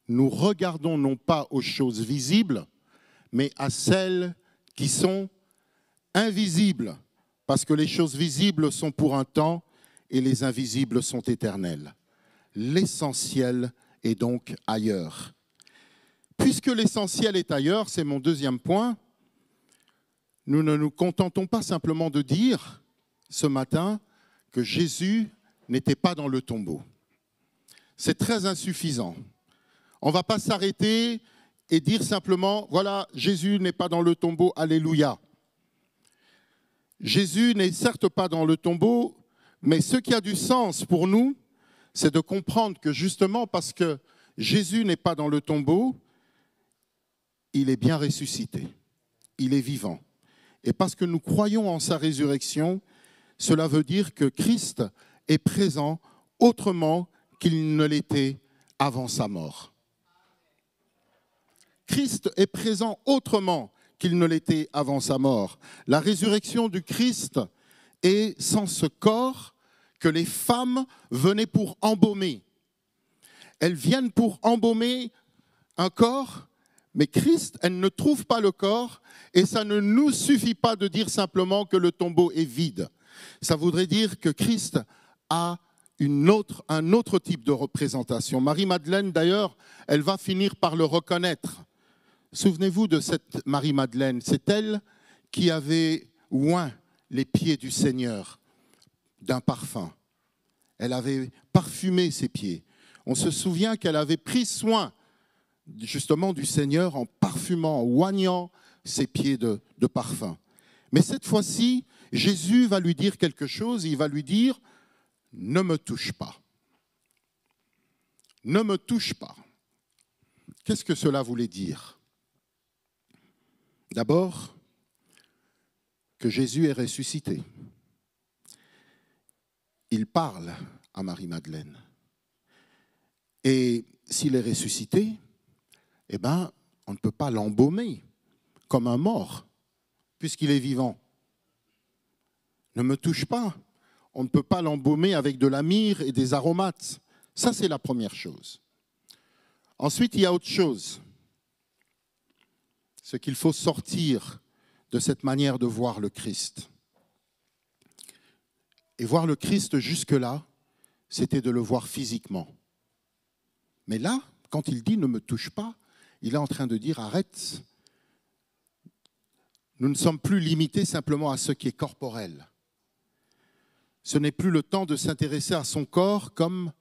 nous regardons non pas aux choses visibles, mais à celles qui sont invisibles, parce que les choses visibles sont pour un temps et les invisibles sont éternelles. L'essentiel est donc ailleurs. Puisque l'essentiel est ailleurs, c'est mon deuxième point, nous ne nous contentons pas simplement de dire ce matin que Jésus n'était pas dans le tombeau. C'est très insuffisant. On ne va pas s'arrêter et dire simplement, voilà, Jésus n'est pas dans le tombeau, alléluia. Jésus n'est certes pas dans le tombeau, mais ce qui a du sens pour nous, c'est de comprendre que justement parce que Jésus n'est pas dans le tombeau, il est bien ressuscité, il est vivant. Et parce que nous croyons en sa résurrection, cela veut dire que Christ est présent autrement qu'il ne l'était avant sa mort. Christ est présent autrement qu'il ne l'était avant sa mort. La résurrection du Christ est sans ce corps que les femmes venaient pour embaumer. Elles viennent pour embaumer un corps, mais Christ, elles ne trouvent pas le corps, et ça ne nous suffit pas de dire simplement que le tombeau est vide. Ça voudrait dire que Christ a un autre type de représentation. Marie-Madeleine, d'ailleurs, elle va finir par le reconnaître. Souvenez-vous de cette Marie-Madeleine, c'est elle qui avait oint les pieds du Seigneur d'un parfum. Elle avait parfumé ses pieds. On se souvient qu'elle avait pris soin justement du Seigneur en parfumant, en oignant ses pieds de parfum. Mais cette fois-ci, Jésus va lui dire quelque chose, il va lui dire « Ne me touche pas. Ne me touche pas. » Qu'est-ce que cela voulait dire? D'abord, que Jésus est ressuscité. Il parle à Marie-Madeleine. Et s'il est ressuscité, eh bien, on ne peut pas l'embaumer comme un mort, puisqu'il est vivant. Ne me touche pas. On ne peut pas l'embaumer avec de la myrrhe et des aromates. Ça, c'est la première chose. Ensuite, il y a autre chose. C'est qu'il faut sortir de cette manière de voir le Christ. Et voir le Christ jusque-là, c'était de le voir physiquement. Mais là, quand il dit « ne me touche pas », il est en train de dire « arrête ». Nous ne sommes plus limités simplement à ce qui est corporel. Ce n'est plus le temps de s'intéresser à son corps comme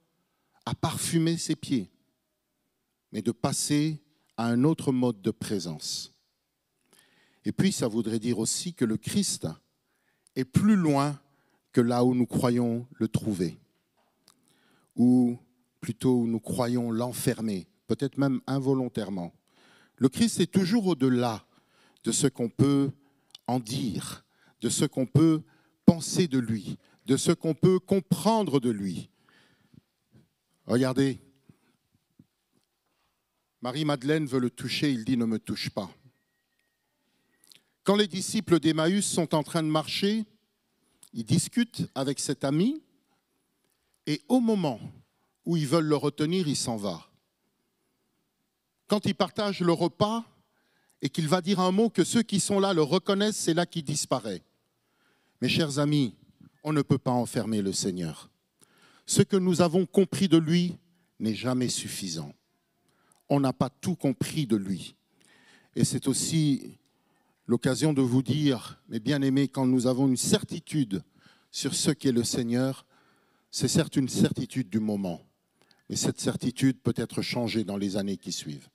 à parfumer ses pieds, mais de passer à un autre mode de présence. Et puis, ça voudrait dire aussi que le Christ est plus loin que là où nous croyons le trouver, ou plutôt où nous croyons l'enfermer, peut-être même involontairement. Le Christ est toujours au-delà de ce qu'on peut en dire, de ce qu'on peut penser de lui, de ce qu'on peut comprendre de lui. Regardez, Marie-Madeleine veut le toucher, il dit « ne me touche pas ». Quand les disciples d'Emmaüs sont en train de marcher, ils discutent avec cet ami, et au moment où ils veulent le retenir, il s'en va. Quand ils partagent le repas et qu'il va dire un mot que ceux qui sont là le reconnaissent, c'est là qu'il disparaît. Mes chers amis, on ne peut pas enfermer le Seigneur. Ce que nous avons compris de lui n'est jamais suffisant. On n'a pas tout compris de lui. Et c'est aussi l'occasion de vous dire, mes bien-aimés, quand nous avons une certitude sur ce qu'est le Seigneur, c'est certes une certitude du moment, mais cette certitude peut être changée dans les années qui suivent.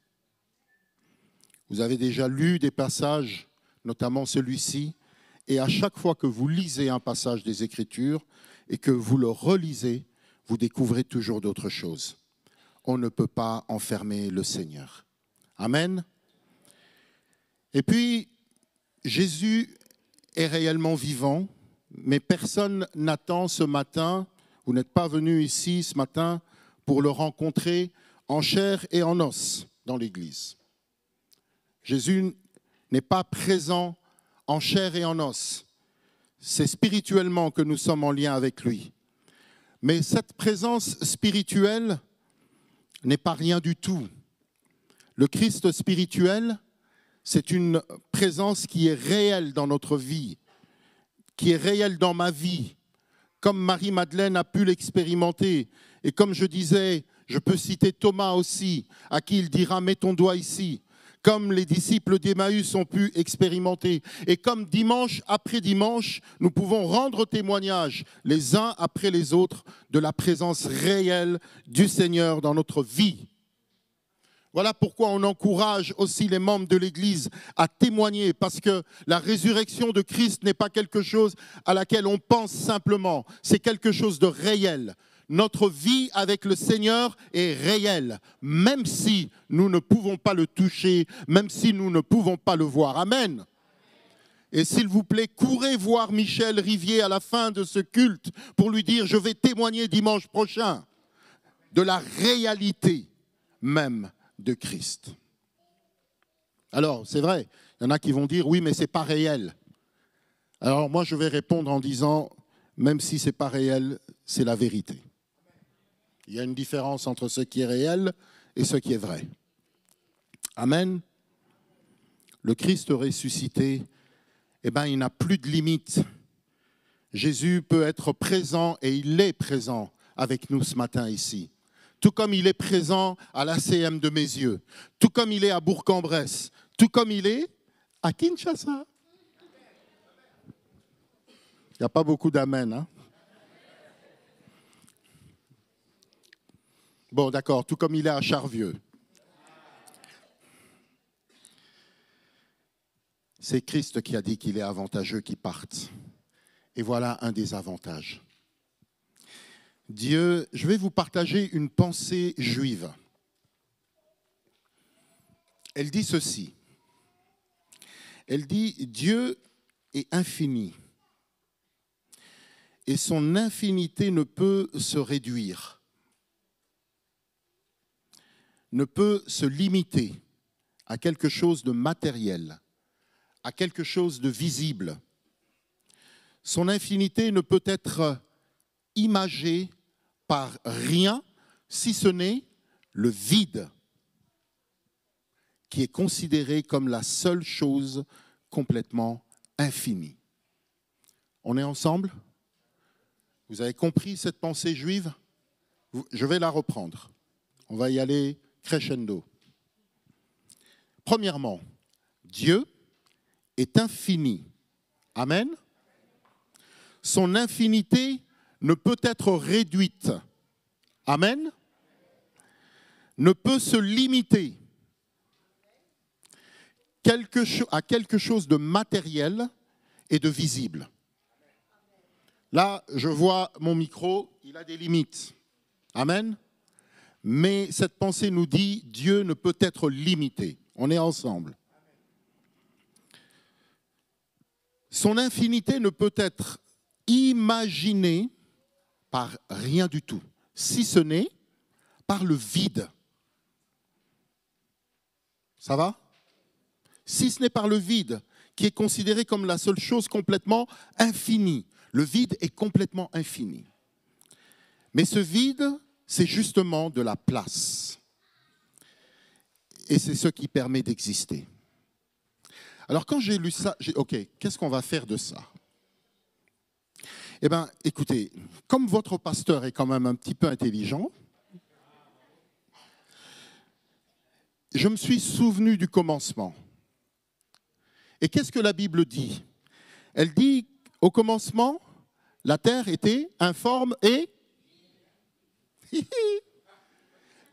Vous avez déjà lu des passages, notamment celui-ci, et à chaque fois que vous lisez un passage des Écritures et que vous le relisez, vous découvrez toujours d'autres choses. On ne peut pas enfermer le Seigneur. Amen. Et puis, Jésus est réellement vivant, mais personne n'attend ce matin, vous n'êtes pas venu ici ce matin pour le rencontrer en chair et en os dans l'Église. Jésus n'est pas présent en chair et en os. C'est spirituellement que nous sommes en lien avec lui. Mais cette présence spirituelle n'est pas rien du tout. Le Christ spirituel, c'est une présence qui est réelle dans notre vie, qui est réelle dans ma vie, comme Marie-Madeleine a pu l'expérimenter. Et comme je disais, je peux citer Thomas aussi, à qui il dira « mets ton doigt ici », comme les disciples d'Emmaüs ont pu expérimenter. Et comme dimanche après dimanche, nous pouvons rendre témoignage les uns après les autres de la présence réelle du Seigneur dans notre vie. Voilà pourquoi on encourage aussi les membres de l'Église à témoigner, parce que la résurrection de Christ n'est pas quelque chose à laquelle on pense simplement, c'est quelque chose de réel. Notre vie avec le Seigneur est réelle, même si nous ne pouvons pas le toucher, même si nous ne pouvons pas le voir. Amen. Et s'il vous plaît, courez voir Michel Rivier à la fin de ce culte pour lui dire « Je vais témoigner dimanche prochain de la réalité même de Christ. » Alors, c'est vrai, il y en a qui vont dire « Oui, mais ce n'est pas réel. » Alors moi, je vais répondre en disant « Même si ce n'est pas réel, c'est la vérité. » Il y a une différence entre ce qui est réel et ce qui est vrai. Amen. Le Christ ressuscité, eh bien, il n'a plus de limite. Jésus peut être présent et il est présent avec nous ce matin ici. Tout comme il est présent à l'ACM de Meyzieux, tout comme il est à Bourg-en-Bresse, tout comme il est à Kinshasa. Il n'y a pas beaucoup d'amen, hein? Bon, d'accord, tout comme il est à Charvieux. C'est Christ qui a dit qu'il est avantageux qu'il parte. Et voilà un des avantages. Dieu, je vais vous partager une pensée juive. Elle dit ceci. Elle dit, Dieu est infini. Et son infinité ne peut se réduire, ne peut se limiter à quelque chose de matériel, à quelque chose de visible. Son infinité ne peut être imagée par rien, si ce n'est le vide, qui est considéré comme la seule chose complètement infinie. On est ensemble ? Vous avez compris cette pensée juive ? Je vais la reprendre. On va y aller crescendo. Premièrement, Dieu est infini. Amen. Son infinité ne peut être réduite. Amen. Ne peut se limiter à quelque chose de matériel et de visible. Là, je vois mon micro, il a des limites. Amen. Mais cette pensée nous dit, Dieu ne peut être limité. On est ensemble. Son infinité ne peut être imaginée par rien du tout, si ce n'est par le vide. Ça va ? Si ce n'est par le vide, qui est considéré comme la seule chose complètement infinie. Le vide est complètement infini. Mais ce vide, c'est justement de la place. Et c'est ce qui permet d'exister. Alors quand j'ai lu ça, OK, qu'est-ce qu'on va faire de ça ? Eh bien, écoutez, comme votre pasteur est quand même un petit peu intelligent, je me suis souvenu du commencement. Et qu'est-ce que la Bible dit? Elle dit, au commencement, la terre était informe et...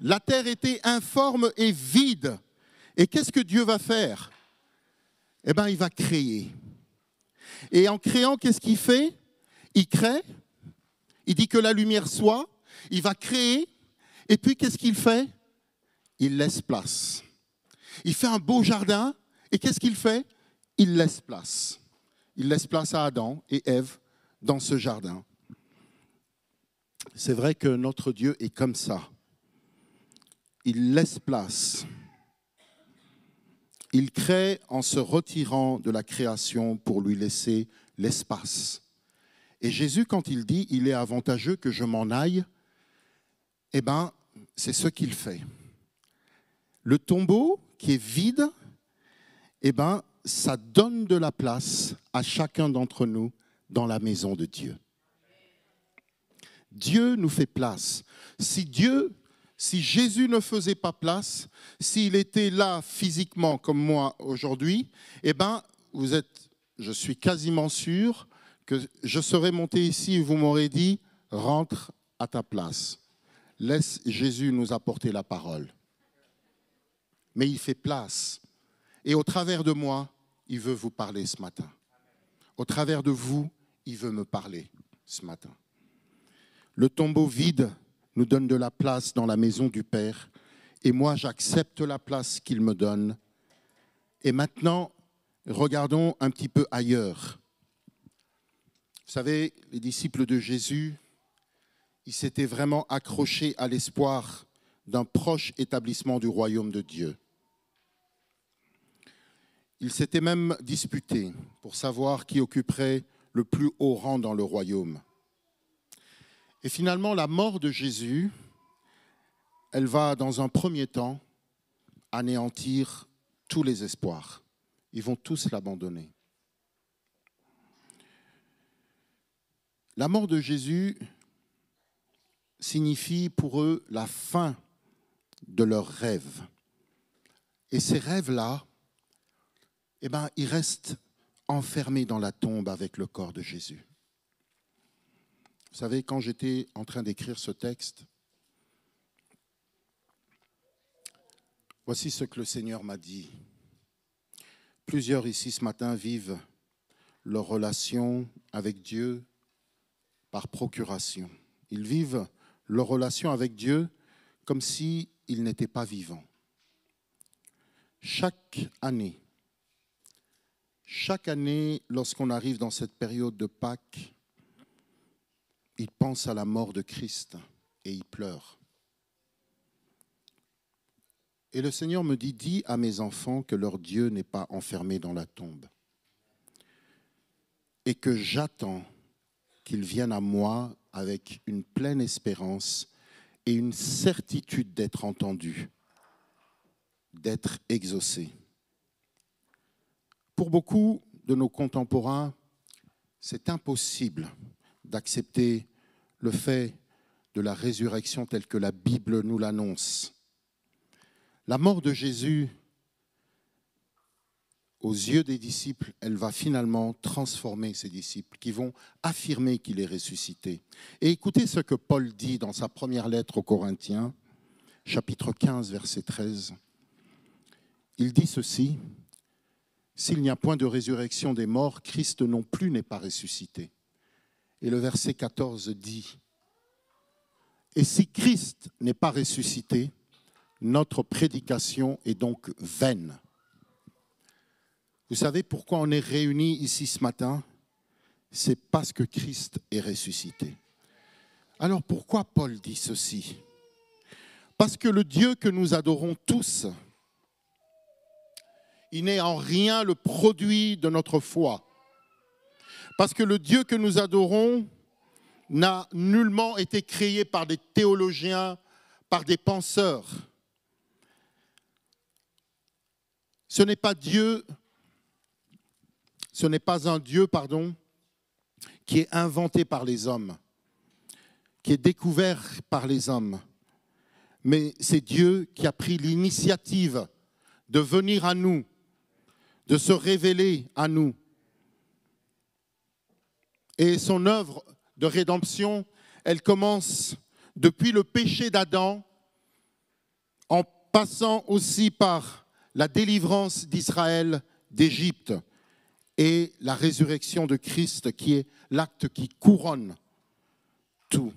La terre était informe et vide. Et qu'est-ce que Dieu va faire? Eh bien, il va créer. Et en créant, qu'est-ce qu'il fait? Il crée. Il dit que la lumière soit. Il va créer. Et puis, qu'est-ce qu'il fait? Il laisse place. Il fait un beau jardin. Et qu'est-ce qu'il fait? Il laisse place. Il laisse place à Adam et Ève dans ce jardin. C'est vrai que notre Dieu est comme ça. Il laisse place. Il crée en se retirant de la création pour lui laisser l'espace. Et Jésus, quand il dit « il est avantageux que je m'en aille », eh bien, c'est ce qu'il fait. Le tombeau qui est vide, eh bien, ça donne de la place à chacun d'entre nous dans la maison de Dieu. Dieu nous fait place. Si Jésus ne faisait pas place, s'il était là physiquement comme moi aujourd'hui, eh bien, je suis quasiment sûr que je serais monté ici et vous m'aurez dit, rentre à ta place. Laisse Jésus nous apporter la parole. Mais il fait place. Et au travers de moi, il veut vous parler ce matin. Au travers de vous, il veut me parler ce matin. Le tombeau vide nous donne de la place dans la maison du Père. Et moi, j'accepte la place qu'il me donne. Et maintenant, regardons un petit peu ailleurs. Vous savez, les disciples de Jésus, ils s'étaient vraiment accrochés à l'espoir d'un proche établissement du royaume de Dieu. Ils s'étaient même disputés pour savoir qui occuperait le plus haut rang dans le royaume. Et finalement, la mort de Jésus, elle va, dans un premier temps, anéantir tous les espoirs. Ils vont tous l'abandonner. La mort de Jésus signifie pour eux la fin de leurs rêves. Et ces rêves-là, eh bien, ils restent enfermés dans la tombe avec le corps de Jésus. Vous savez, quand j'étais en train d'écrire ce texte, voici ce que le Seigneur m'a dit. Plusieurs ici ce matin vivent leur relation avec Dieu par procuration. Ils vivent leur relation avec Dieu comme s'ils n'étaient pas vivants. Chaque année, lorsqu'on arrive dans cette période de Pâques, ils pensent à la mort de Christ et ils pleurent. Et le Seigneur me dit, dis à mes enfants que leur Dieu n'est pas enfermé dans la tombe et que j'attends qu'ils viennent à moi avec une pleine espérance et une certitude d'être entendus, d'être exaucés. Pour beaucoup de nos contemporains, c'est impossible d'accepter le fait de la résurrection telle que la Bible nous l'annonce. La mort de Jésus, aux yeux des disciples, elle va finalement transformer ces disciples qui vont affirmer qu'il est ressuscité. Et écoutez ce que Paul dit dans sa première lettre aux Corinthiens, chapitre 15, verset 13. Il dit ceci, « S'il n'y a point de résurrection des morts, Christ non plus n'est pas ressuscité. » Et le verset 14 dit, « Et si Christ n'est pas ressuscité, notre prédication est donc vaine. » Vous savez pourquoi on est réunis ici ce matin? C'est parce que Christ est ressuscité. Alors pourquoi Paul dit ceci? Parce que le Dieu que nous adorons tous, il n'est en rien le produit de notre foi. Parce que le Dieu que nous adorons n'a nullement été créé par des théologiens, par des penseurs. Ce n'est pas un Dieu, qui est inventé par les hommes, qui est découvert par les hommes. Mais c'est Dieu qui a pris l'initiative de venir à nous, de se révéler à nous. Et son œuvre de rédemption, elle commence depuis le péché d'Adam, en passant aussi par la délivrance d'Israël d'Égypte et la résurrection de Christ, qui est l'acte qui couronne tout.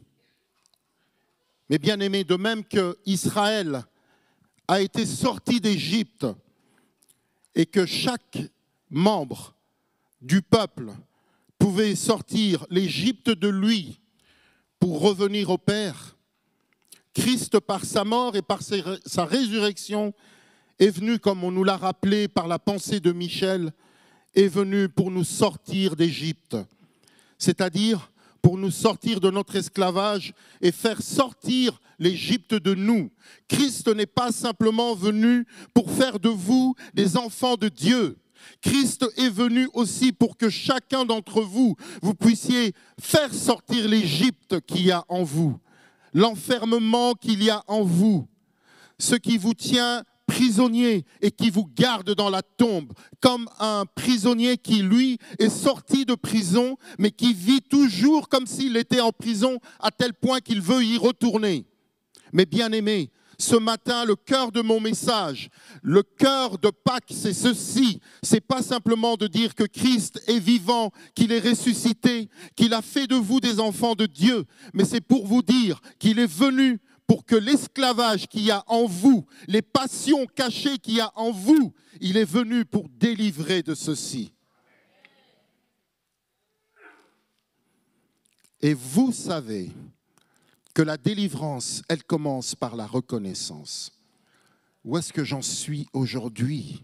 Mais bien aimés, de même que Israël a été sorti d'Égypte et que chaque membre du peuple pouvait sortir l'Égypte de lui pour revenir au Père, Christ, par sa mort et par sa résurrection, est venu, comme on nous l'a rappelé par la pensée de Michel, est venu pour nous sortir d'Égypte, c'est-à-dire pour nous sortir de notre esclavage et faire sortir l'Égypte de nous. Christ n'est pas simplement venu pour faire de vous des enfants de Dieu. Christ est venu aussi pour que chacun d'entre vous, vous puissiez faire sortir l'Égypte qu'il y a en vous, l'enfermement qu'il y a en vous, ce qui vous tient prisonnier et qui vous garde dans la tombe, comme un prisonnier qui, lui, est sorti de prison, mais qui vit toujours comme s'il était en prison, à tel point qu'il veut y retourner. Mais bien aimé, ce matin, le cœur de mon message, le cœur de Pâques, c'est ceci. C'est pas simplement de dire que Christ est vivant, qu'il est ressuscité, qu'il a fait de vous des enfants de Dieu, mais c'est pour vous dire qu'il est venu pour que l'esclavage qu'il y a en vous, les passions cachées qu'il y a en vous, il est venu pour délivrer de ceci. Et vous savez que la délivrance, elle commence par la reconnaissance. Où est-ce que j'en suis aujourd'hui ?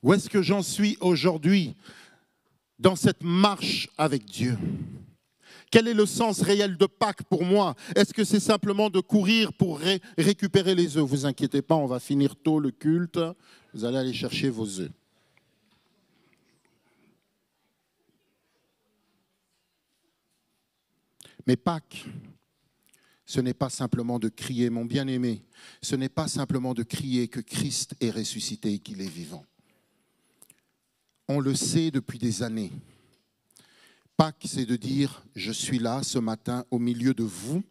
Où est-ce que j'en suis aujourd'hui dans cette marche avec Dieu? Quel est le sens réel de Pâques pour moi? Est-ce que c'est simplement de courir pour récupérer les œufs? Vous inquiétez pas, on va finir tôt le culte. Vous allez aller chercher vos œufs. Mais Pâques, ce n'est pas simplement de crier, mon bien-aimé, ce n'est pas simplement de crier que Christ est ressuscité et qu'il est vivant. On le sait depuis des années. Pâques, c'est de dire, je suis là ce matin au milieu de vous,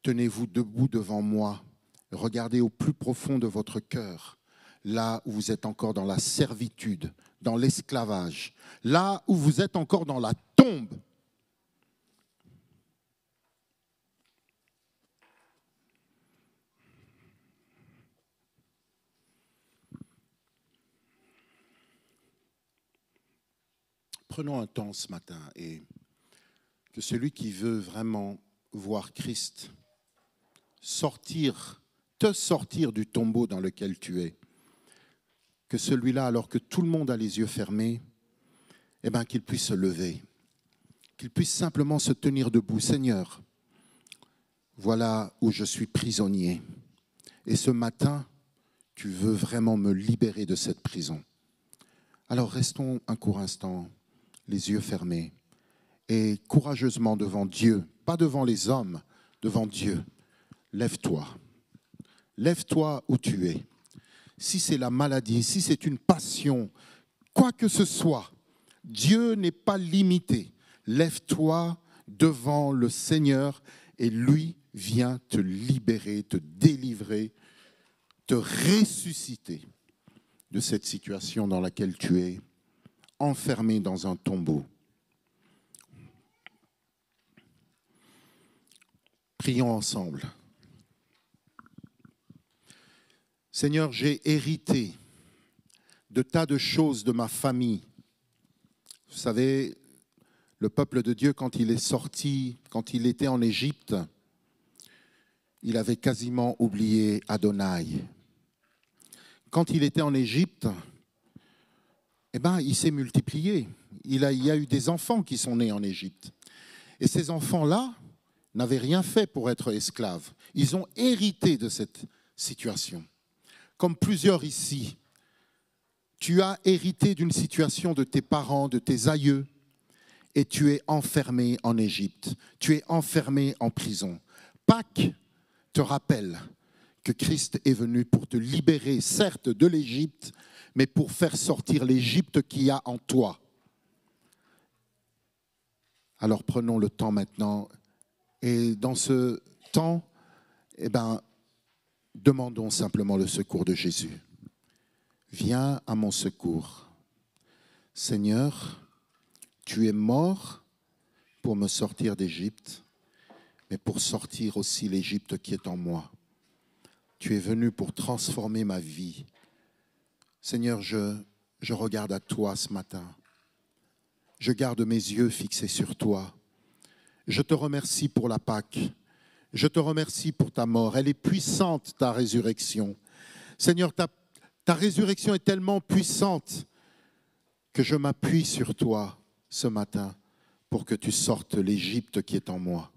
tenez-vous debout devant moi, regardez au plus profond de votre cœur, là où vous êtes encore dans la servitude, dans l'esclavage, là où vous êtes encore dans la tombe. Prenons un temps ce matin et que celui qui veut vraiment voir Christ te sortir du tombeau dans lequel tu es, que celui-là, alors que tout le monde a les yeux fermés, qu'il puisse se lever, qu'il puisse simplement se tenir debout. Seigneur, voilà où je suis prisonnier. Et ce matin, tu veux vraiment me libérer de cette prison. Alors restons un court instant, les yeux fermés, et courageusement devant Dieu, pas devant les hommes, devant Dieu. Lève-toi. Lève-toi où tu es. Si c'est la maladie, si c'est une passion, quoi que ce soit, Dieu n'est pas limité. Lève-toi devant le Seigneur et lui vient te libérer, te délivrer, te ressusciter de cette situation dans laquelle tu es, enfermé dans un tombeau. Prions ensemble. Seigneur, j'ai hérité de tas de choses de ma famille. Vous savez, le peuple de Dieu, quand il est sorti, quand il était en Égypte, il avait quasiment oublié Adonai. Quand il était en Égypte, il s'est multiplié. Il y a eu des enfants qui sont nés en Égypte. Et ces enfants-là n'avaient rien fait pour être esclaves. Ils ont hérité de cette situation. Comme plusieurs ici, tu as hérité d'une situation de tes parents, de tes aïeux, et tu es enfermé en Égypte. Tu es enfermé en prison. Pâques te rappelle que Christ est venu pour te libérer, certes, de l'Égypte, mais pour faire sortir l'Égypte qu'il y a en toi. Alors prenons le temps maintenant, et dans ce temps, demandons simplement le secours de Jésus. Viens à mon secours. Seigneur, tu es mort pour me sortir d'Égypte, mais pour sortir aussi l'Égypte qui est en moi. Tu es venu pour transformer ma vie. Seigneur, je regarde à toi ce matin. Je garde mes yeux fixés sur toi. Je te remercie pour la Pâque. Je te remercie pour ta mort. Elle est puissante, ta résurrection. Seigneur, ta résurrection est tellement puissante que je m'appuie sur toi ce matin pour que tu sortes l'Égypte qui est en moi.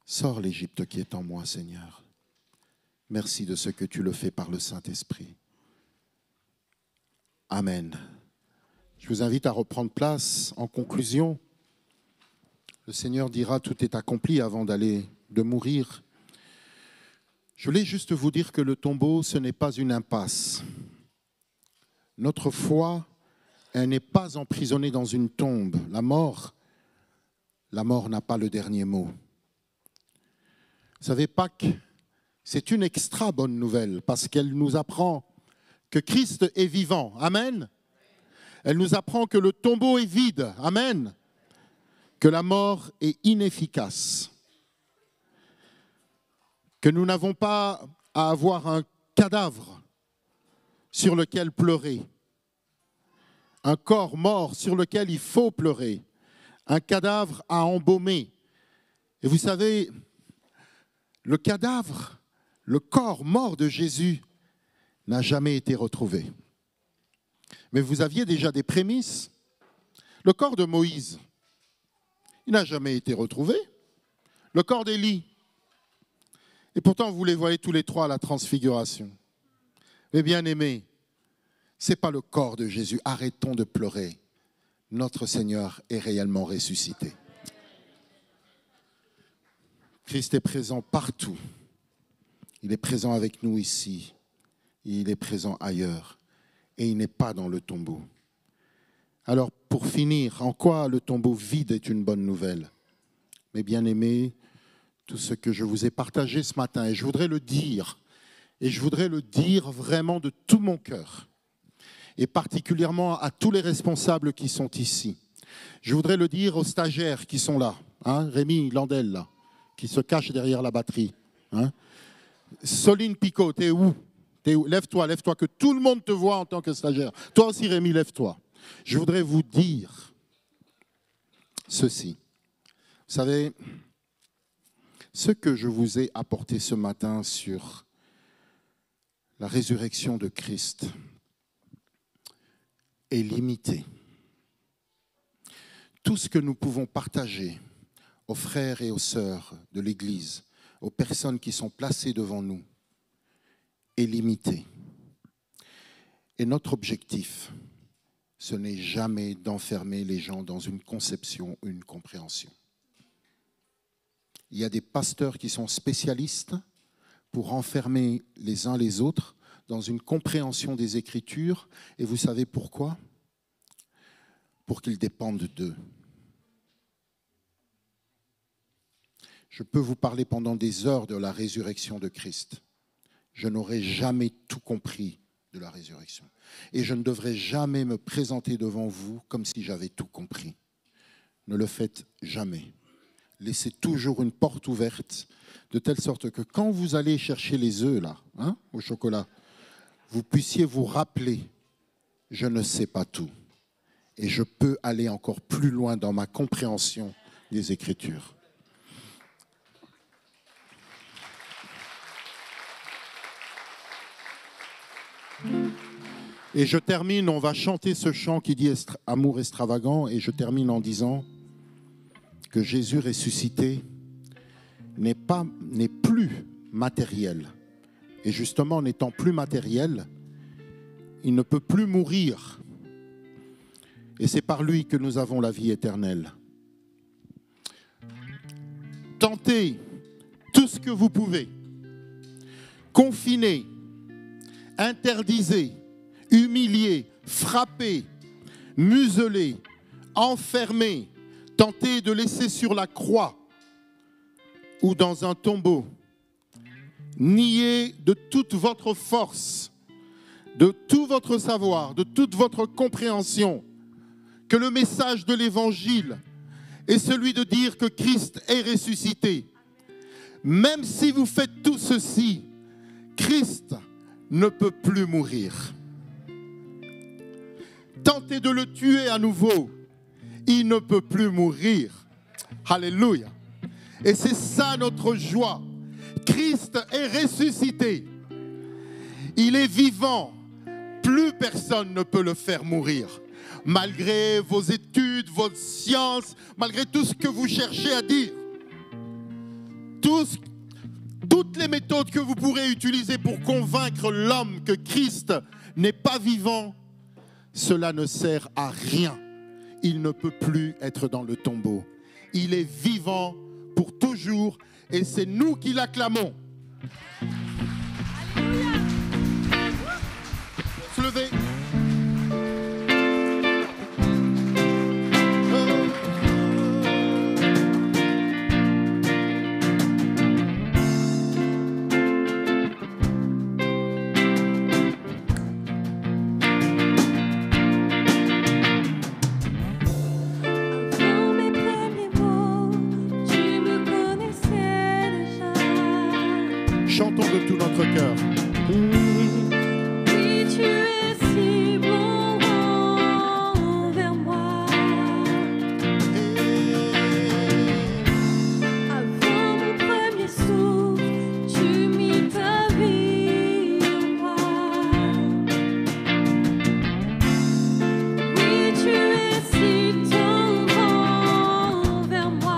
Sors l'Égypte qui est en moi, Seigneur. Merci de ce que tu le fais par le Saint-Esprit. Amen. Je vous invite à reprendre place en conclusion. Le Seigneur dira tout est accompli avant de mourir. Je voulais juste vous dire que le tombeau, ce n'est pas une impasse. Notre foi, elle n'est pas emprisonnée dans une tombe. La mort n'a pas le dernier mot. Vous savez, Pâques, c'est une extra bonne nouvelle parce qu'elle nous apprend que Christ est vivant. Amen. Elle nous apprend que le tombeau est vide. Amen. Que la mort est inefficace. Que nous n'avons pas à avoir un cadavre sur lequel pleurer. Un corps mort sur lequel il faut pleurer. Un cadavre à embaumer. Et vous savez, le cadavre, le corps mort de Jésus n'a jamais été retrouvé. Mais vous aviez déjà des prémices. Le corps de Moïse, il n'a jamais été retrouvé. Le corps d'Élie. Et pourtant, vous les voyez tous les trois à la transfiguration. Mais bien aimés, ce n'est pas le corps de Jésus. Arrêtons de pleurer. Notre Seigneur est réellement ressuscité. Christ est présent partout. Il est présent avec nous ici. Il est présent ailleurs. Et il n'est pas dans le tombeau. Alors, pour finir, en quoi le tombeau vide est une bonne nouvelle? Mes bien-aimés, tout ce que je vous ai partagé ce matin, et je voudrais le dire vraiment de tout mon cœur, et particulièrement à tous les responsables qui sont ici. Je voudrais le dire aux stagiaires qui sont là, Rémi Landel, là, qui se cache derrière la batterie. Soline Picot, t'es où? Lève-toi, que tout le monde te voit en tant que stagiaire. Toi aussi, Rémi, lève-toi. Je voudrais vous dire ceci. Vous savez, ce que je vous ai apporté ce matin sur la résurrection de Christ est limité. Tout ce que nous pouvons partager aux frères et aux sœurs de l'Église, aux personnes qui sont placées devant nous, est limité. Et notre objectif, ce n'est jamais d'enfermer les gens dans une conception ou une compréhension. Il y a des pasteurs qui sont spécialistes pour enfermer les uns les autres dans une compréhension des Écritures. Et vous savez pourquoi? Pour qu'ils dépendent d'eux. Je peux vous parler pendant des heures de la résurrection de Christ. Je n'aurai jamais tout compris de la résurrection. Et je ne devrais jamais me présenter devant vous comme si j'avais tout compris. Ne le faites jamais. Laissez toujours une porte ouverte, de telle sorte que quand vous allez chercher les œufs là, au chocolat, vous puissiez vous rappeler, je ne sais pas tout. Et je peux aller encore plus loin dans ma compréhension des Écritures. Et je termine, on va chanter ce chant qui dit amour extravagant, et je termine en disant que Jésus ressuscité n'est plus matériel. Et justement, n'étant plus matériel, il ne peut plus mourir. Et c'est par lui que nous avons la vie éternelle. Tentez tout ce que vous pouvez confinés, interdisés, humiliés, frappés, muselés, enfermés, tentés de laisser sur la croix ou dans un tombeau, niés de toute votre force, de tout votre savoir, de toute votre compréhension, que le message de l'Évangile est celui de dire que Christ est ressuscité. Même si vous faites tout ceci, Christ ne peut plus mourir. Tentez de le tuer à nouveau, il ne peut plus mourir. Alléluia. Et c'est ça notre joie. Christ est ressuscité. Il est vivant. Plus personne ne peut le faire mourir. Malgré vos études, votre science, malgré tout ce que vous cherchez à dire. Toutes les méthodes que vous pourrez utiliser pour convaincre l'homme que Christ n'est pas vivant, cela ne sert à rien. Il ne peut plus être dans le tombeau. Il est vivant pour toujours et c'est nous qui l'acclamons. Se lever. Chantons de tout notre cœur. Oui, tu es si bon envers moi. Avant mon premier souffle, tu mis ta vie en moi. Oui, tu es si tendre envers moi.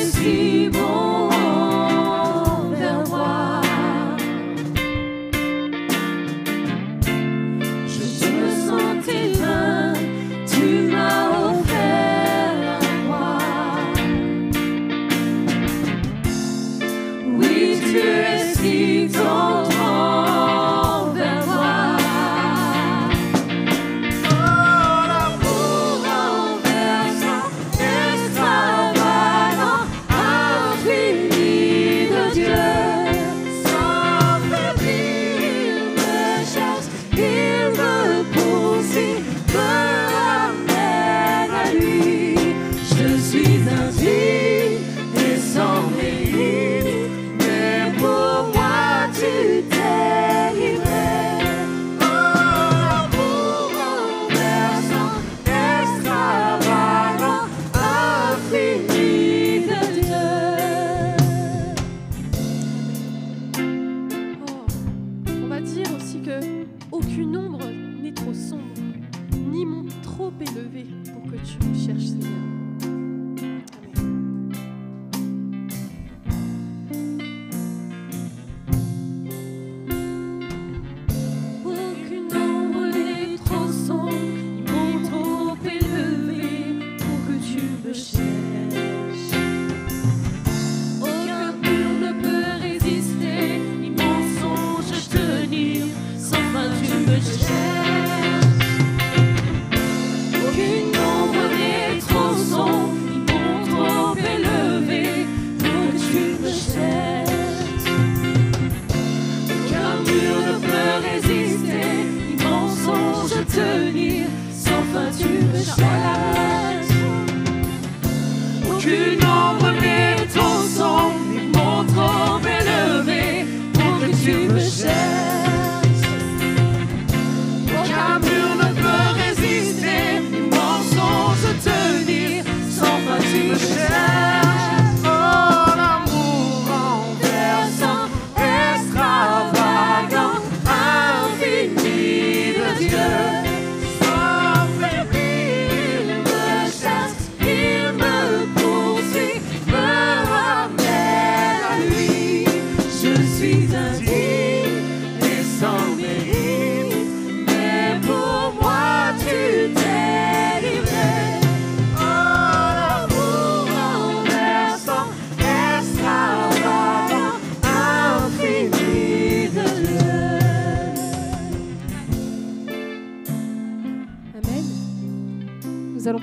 Si bon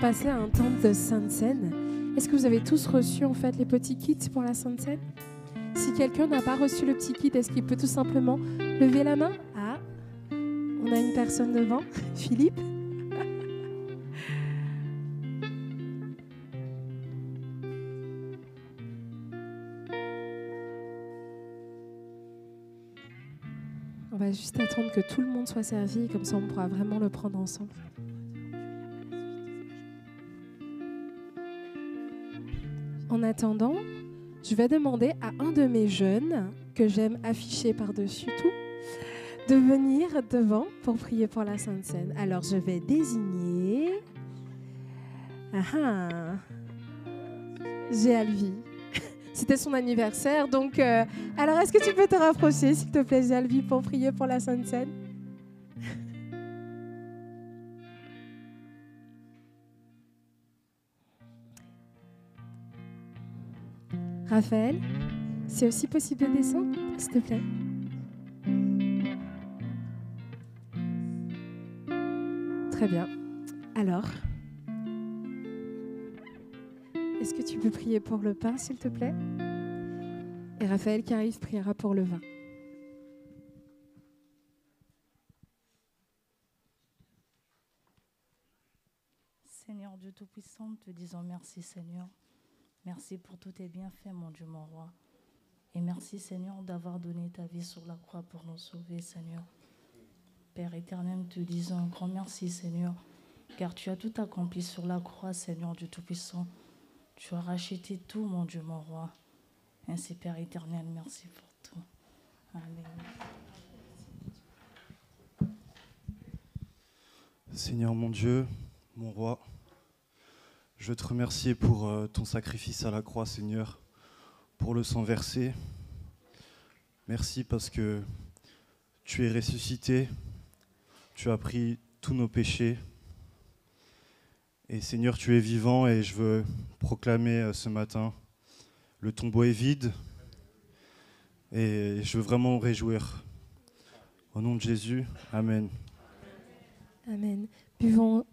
passer à un temps de Sainte Seine. Est-ce que vous avez tous reçu en fait les petits kits pour la Sainte Seine? Si quelqu'un n'a pas reçu le petit kit, est-ce qu'il peut tout simplement lever la main? Ah, on a une personne devant. Philippe? On va juste attendre que tout le monde soit servi, comme ça on pourra vraiment le prendre ensemble. En attendant, je vais demander à un de mes jeunes, que j'aime afficher par-dessus tout, de venir devant pour prier pour la Sainte Seine. Alors je vais désigner... J'ai Alvi. C'était son anniversaire, donc... Alors, est-ce que tu peux te rapprocher, s'il te plaît, Alvi, pour prier pour la Sainte Seine? Raphaël, c'est aussi possible de descendre, s'il te plaît? Très bien. Alors... Est-ce que tu peux prier pour le pain, s'il te plaît? Et Raphaël qui arrive priera pour le vin. Seigneur Dieu Tout-Puissant, te disons merci, Seigneur. Merci pour tous tes bienfaits, mon Dieu, mon roi. Et merci, Seigneur, d'avoir donné ta vie sur la croix pour nous sauver, Seigneur. Père éternel, te disons un grand merci, Seigneur, car tu as tout accompli sur la croix, Seigneur Dieu Tout-Puissant. Tu as racheté tout, mon Dieu, mon roi. Ainsi, Père éternel, merci pour tout. Amen. Seigneur mon Dieu, mon roi, je veux te remercier pour ton sacrifice à la croix, Seigneur, pour le sang versé. Merci parce que tu es ressuscité, tu as pris tous nos péchés. Et Seigneur, tu es vivant et je veux proclamer ce matin, le tombeau est vide et je veux vraiment me réjouir. Au nom de Jésus, Amen. Amen. Buvons,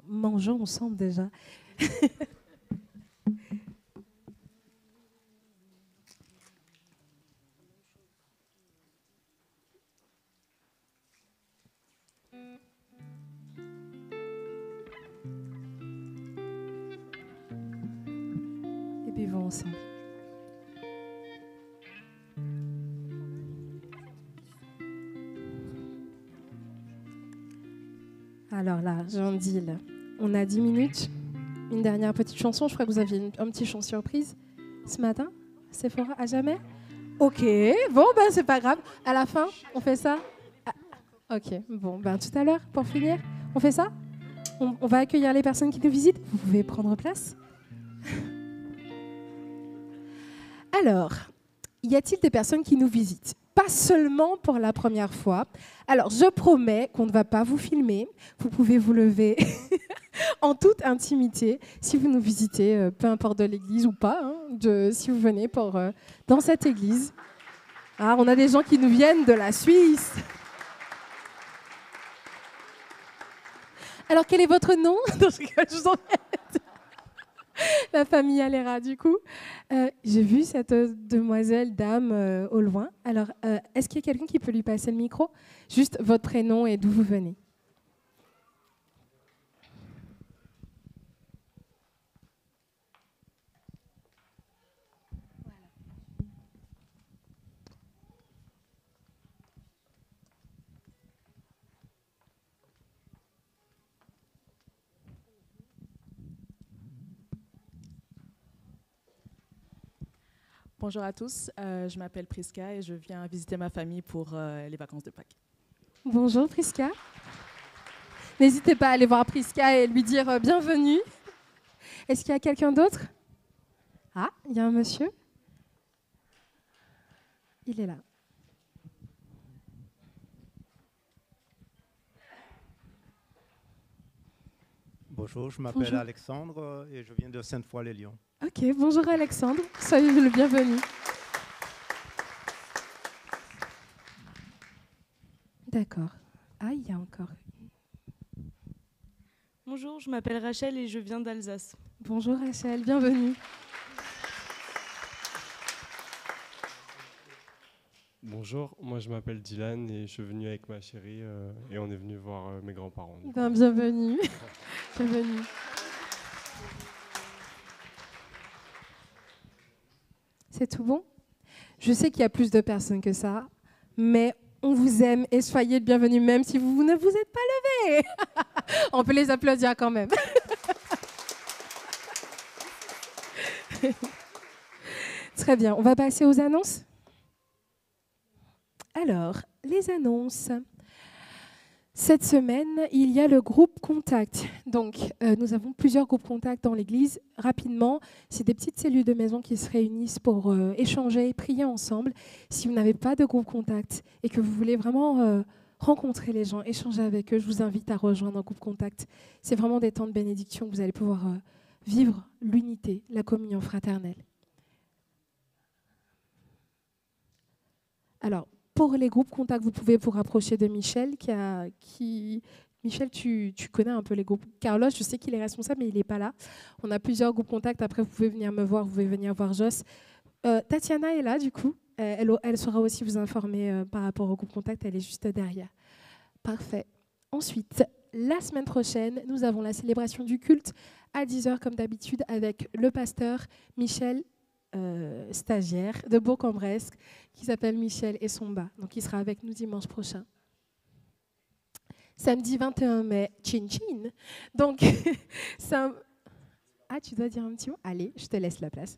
mangeons ensemble déjà. Et buvons ensemble. Alors là, j'ai un deal. On a 10 minutes. Une dernière petite chanson. Je crois que vous aviez un petit chant surprise ce matin. Sephora, à jamais? Ok, bon, ben c'est pas grave. À la fin, on fait ça? Ok, bon, ben tout à l'heure, pour finir, on fait ça? On va accueillir les personnes qui nous visitent. Vous pouvez prendre place. Alors, y a-t-il des personnes qui nous visitent? Pas seulement pour la première fois. Alors, je promets qu'on ne va pas vous filmer. Vous pouvez vous lever en toute intimité si vous nous visitez, peu importe de l'église ou pas, hein, si vous venez dans cette église. Ah, on a des gens qui nous viennent de la Suisse. Alors, quel est votre nom? Non, je vous embête. La famille Alera, du coup. J'ai vu cette demoiselle, dame, au loin. Alors, est-ce qu'il y a quelqu'un qui peut lui passer le micro? Juste votre prénom et d'où vous venez. Bonjour à tous, je m'appelle Priska et je viens visiter ma famille pour les vacances de Pâques. Bonjour Priska. N'hésitez pas à aller voir Priska et lui dire bienvenue. Est-ce qu'il y a quelqu'un d'autre? Ah, il y a un monsieur. Il est là. Bonjour, je m'appelle Alexandre et je viens de Sainte-Foy-les-Lyons. Ok, bonjour Alexandre, soyez le bienvenu. D'accord. Ah, il y a encore. Bonjour, je m'appelle Rachel et je viens d'Alsace. Bonjour Rachel, bienvenue. Bonjour, moi je m'appelle Dylan et je suis venu avec ma chérie et on est venu voir mes grands-parents. Bienvenue. Bienvenue. C'est tout bon? Je sais qu'il y a plus de personnes que ça, mais on vous aime et soyez le bienvenu même si vous ne vous êtes pas levés. On peut les applaudir quand même. Très bien, on va passer aux annonces. Alors, les annonces. Cette semaine, il y a le groupe Contact. Donc, nous avons plusieurs groupes Contact dans l'église. Rapidement, c'est des petites cellules de maison qui se réunissent pour échanger et prier ensemble. Si vous n'avez pas de groupe Contact et que vous voulez vraiment rencontrer les gens, échanger avec eux, je vous invite à rejoindre un groupe Contact. C'est vraiment des temps de bénédiction que vous allez pouvoir vivre l'unité, la communion fraternelle. Alors, pour les groupes contacts, vous pouvez vous rapprocher de Michel. Michel, tu connais un peu les groupes. Carlos, je sais qu'il est responsable, mais il n'est pas là. On a plusieurs groupes contacts. Après, vous pouvez venir me voir, vous pouvez venir voir Joss. Tatiana est là, du coup. Elle saura aussi vous informer par rapport au groupe contact. Elle est juste derrière. Parfait. Ensuite, la semaine prochaine, nous avons la célébration du culte à 10h, comme d'habitude, avec le pasteur Michel, stagiaire de Bourg-en-Bresse, qui s'appelle Michel Essomba. Donc, il sera avec nous dimanche prochain. Samedi 21 mai, chin chin. Donc, tu dois dire un petit mot? Allez, je te laisse la place.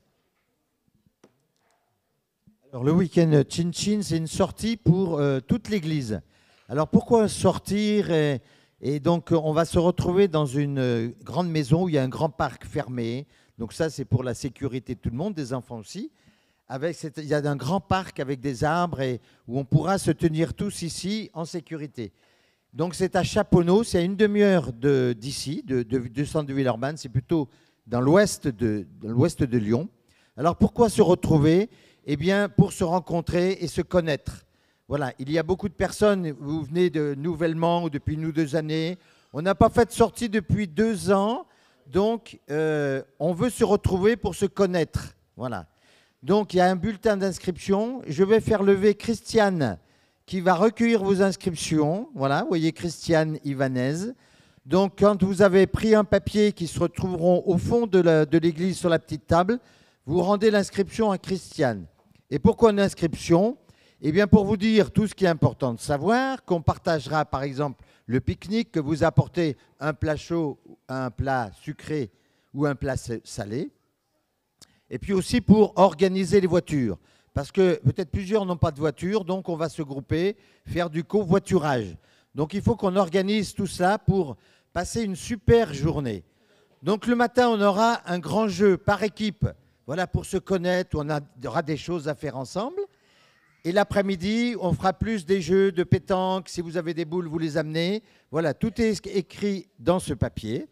Alors, le week-end chin chin, c'est une sortie pour toute l'église. Alors, pourquoi sortir et donc, on va se retrouver dans une grande maison où il y a un grand parc fermé. Donc ça, c'est pour la sécurité de tout le monde, des enfants aussi. Il y a un grand parc avec des arbres et où on pourra se tenir tous ici en sécurité. Donc c'est à Chaponneau, c'est à une demi-heure d'ici, du centre de Villeurbanne. C'est plutôt dans l'ouest de Lyon. Alors pourquoi se retrouver? Eh bien, pour se rencontrer et se connaître. Voilà, il y a beaucoup de personnes, vous venez nouvellement ou depuis 1 ou 2 années. On n'a pas fait de sortie depuis 2 ans. Donc, on veut se retrouver pour se connaître. Voilà. Donc, il y a un bulletin d'inscription. Je vais faire lever Christiane qui va recueillir vos inscriptions. Voilà, vous voyez Christiane Ivanez. Donc, quand vous avez pris un papier qui se retrouveront au fond de l'église sur la petite table, vous rendez l'inscription à Christiane. Et pourquoi une inscription? Eh bien, pour vous dire tout ce qui est important de savoir, qu'on partagera par exemple le pique-nique, que vous apportez un plat chaud, un plat sucré ou un plat salé. Et puis aussi pour organiser les voitures. Parce que peut-être plusieurs n'ont pas de voiture, donc on va se grouper, faire du covoiturage. Donc il faut qu'on organise tout ça pour passer une super journée. Donc le matin, on aura un grand jeu par équipe, voilà, pour se connaître, on aura des choses à faire ensemble. Et l'après-midi, on fera plus des jeux de pétanque. Si vous avez des boules, vous les amenez. Voilà, tout est écrit dans ce papier.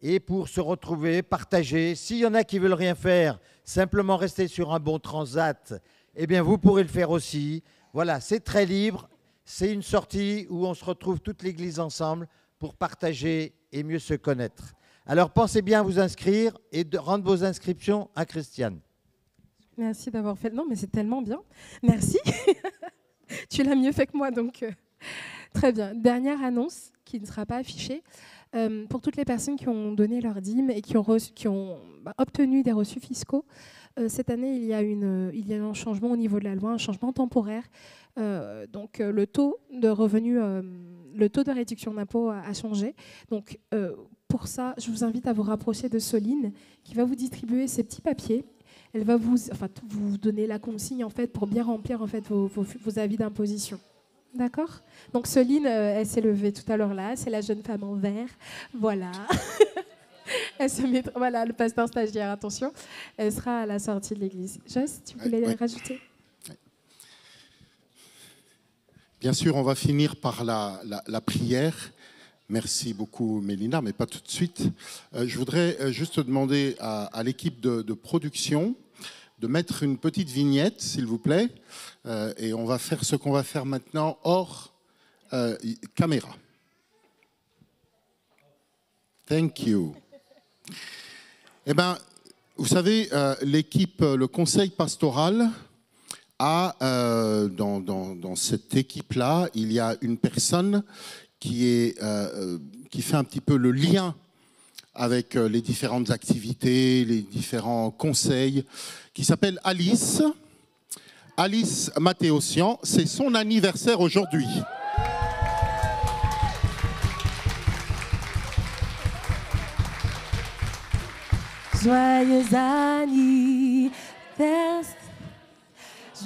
Et pour se retrouver, partager. S'il y en a qui ne veulent rien faire, simplement rester sur un bon transat, eh bien, vous pourrez le faire aussi. Voilà, c'est très libre. C'est une sortie où on se retrouve toute l'église ensemble pour partager et mieux se connaître. Alors, pensez bien à vous inscrire et de rendre vos inscriptions à Christiane. Merci d'avoir fait... Non, mais c'est tellement bien. Merci. Tu l'as mieux fait que moi, donc... Très bien. Dernière annonce qui ne sera pas affichée. Pour toutes les personnes qui ont donné leur dîme et qui ont obtenu des reçus fiscaux, cette année, il y a un changement au niveau de la loi, un changement temporaire. Donc, le taux de revenu, le taux de réduction d'impôt a changé. Donc, pour ça, je vous invite à vous rapprocher de Soline, qui va vous distribuer ces petits papiers. Elle va vous donner la consigne en fait, pour bien remplir en fait, vos avis d'imposition. D'accord? Donc Soline, elle s'est levée tout à l'heure là, c'est la jeune femme en vert. Voilà. Elle se met, voilà, le pasteur stagiaire, attention. Elle sera à la sortie de l'église. Joss, tu voulais rajouter? Bien sûr, on va finir par la prière. Merci beaucoup, Mélina, mais pas tout de suite. Je voudrais juste demander à l'équipe de production de mettre une petite vignette, s'il vous plaît, et on va faire ce qu'on va faire maintenant hors caméra. Thank you. Eh bien, vous savez, l'équipe, le conseil pastoral a, dans cette équipe-là, il y a une personne qui fait un petit peu le lien avec les différentes activités, les différents conseils, qui s'appelle Alice. Alice Mathéosian, c'est son anniversaire aujourd'hui. Joyeux anniversaire.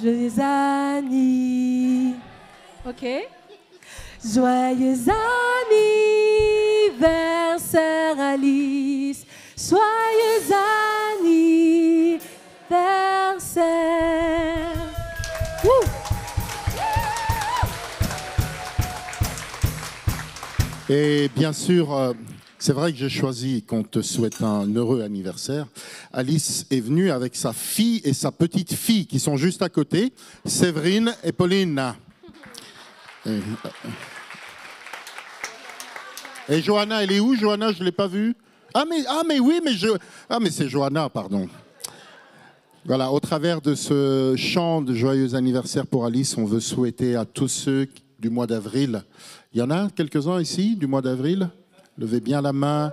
Joyeux anniversaire. Ok. Joyeux anniversaire, Alice. Joyeux anniversaire. Woo! Et bien sûr, c'est vrai que j'ai choisi qu'on te souhaite un heureux anniversaire. Alice est venue avec sa fille et sa petite fille qui sont juste à côté, Séverine et Pauline. Et Johanna, elle est où, Johanna? Je ne l'ai pas vue. Ah mais c'est Johanna, pardon. Voilà, au travers de ce chant de joyeux anniversaire pour Alice, on veut souhaiter à tous ceux du mois d'avril. Il y en a quelques-uns ici du mois d'avril? Levez bien la main.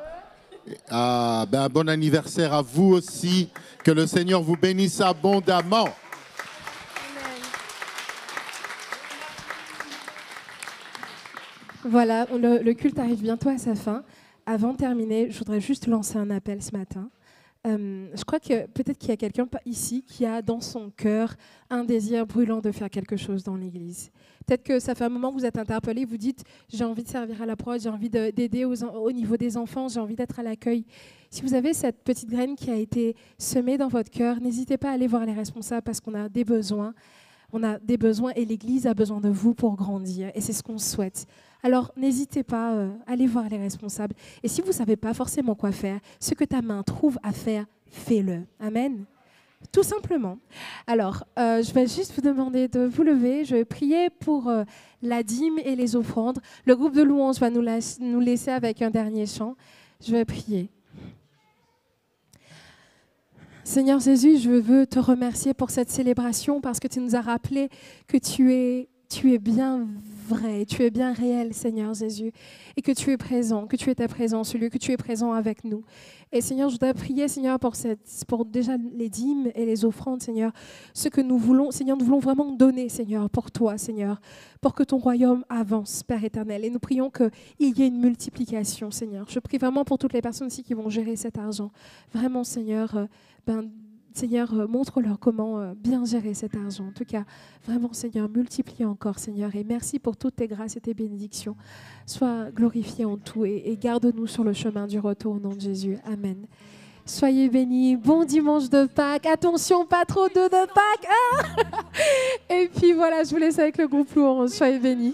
Ah, un bon anniversaire à vous aussi. Que le Seigneur vous bénisse abondamment. Voilà, le culte arrive bientôt à sa fin. Avant de terminer, je voudrais juste lancer un appel ce matin. Je crois que peut-être qu'il y a quelqu'un ici qui a dans son cœur un désir brûlant de faire quelque chose dans l'Église. Peut-être que ça fait un moment que vous êtes interpellé, vous dites « j'ai envie de servir à la prod, j'ai envie d'aider au niveau des enfants, j'ai envie d'être à l'accueil ». Si vous avez cette petite graine qui a été semée dans votre cœur, n'hésitez pas à aller voir les responsables parce qu'on a des besoins. On a des besoins et l'Église a besoin de vous pour grandir et c'est ce qu'on souhaite. Alors n'hésitez pas à aller voir les responsables. Et si vous ne savez pas forcément quoi faire, ce que ta main trouve à faire, fais-le. Amen. Tout simplement. Alors, je vais juste vous demander de vous lever. Je vais prier pour la dîme et les offrandes. Le groupe de louanges va nous laisser avec un dernier chant. Je vais prier. Seigneur Jésus, je veux te remercier pour cette célébration parce que tu nous as rappelé que tu es bien vrai, tu es bien réel, Seigneur Jésus, et que tu es présent, que tu es ta présence, celui que tu es présent avec nous. Et Seigneur, je voudrais prier, Seigneur, pour déjà les dîmes et les offrandes, Seigneur, ce que nous voulons, Seigneur, nous voulons vraiment donner, Seigneur, pour toi, Seigneur, pour que ton royaume avance, Père éternel. Et nous prions qu'il y ait une multiplication, Seigneur. Je prie vraiment pour toutes les personnes aussi qui vont gérer cet argent. Vraiment, Seigneur, Seigneur, montre-leur comment bien gérer cet argent. En tout cas, vraiment, Seigneur, multiplie encore, Seigneur. Et merci pour toutes tes grâces et tes bénédictions. Sois glorifié en tout et garde-nous sur le chemin du retour au nom de Jésus. Amen. Soyez bénis. Bon dimanche de Pâques. Attention, pas trop d'œufs de Pâques. Ah et puis voilà, je vous laisse avec le groupe louange. Soyez bénis.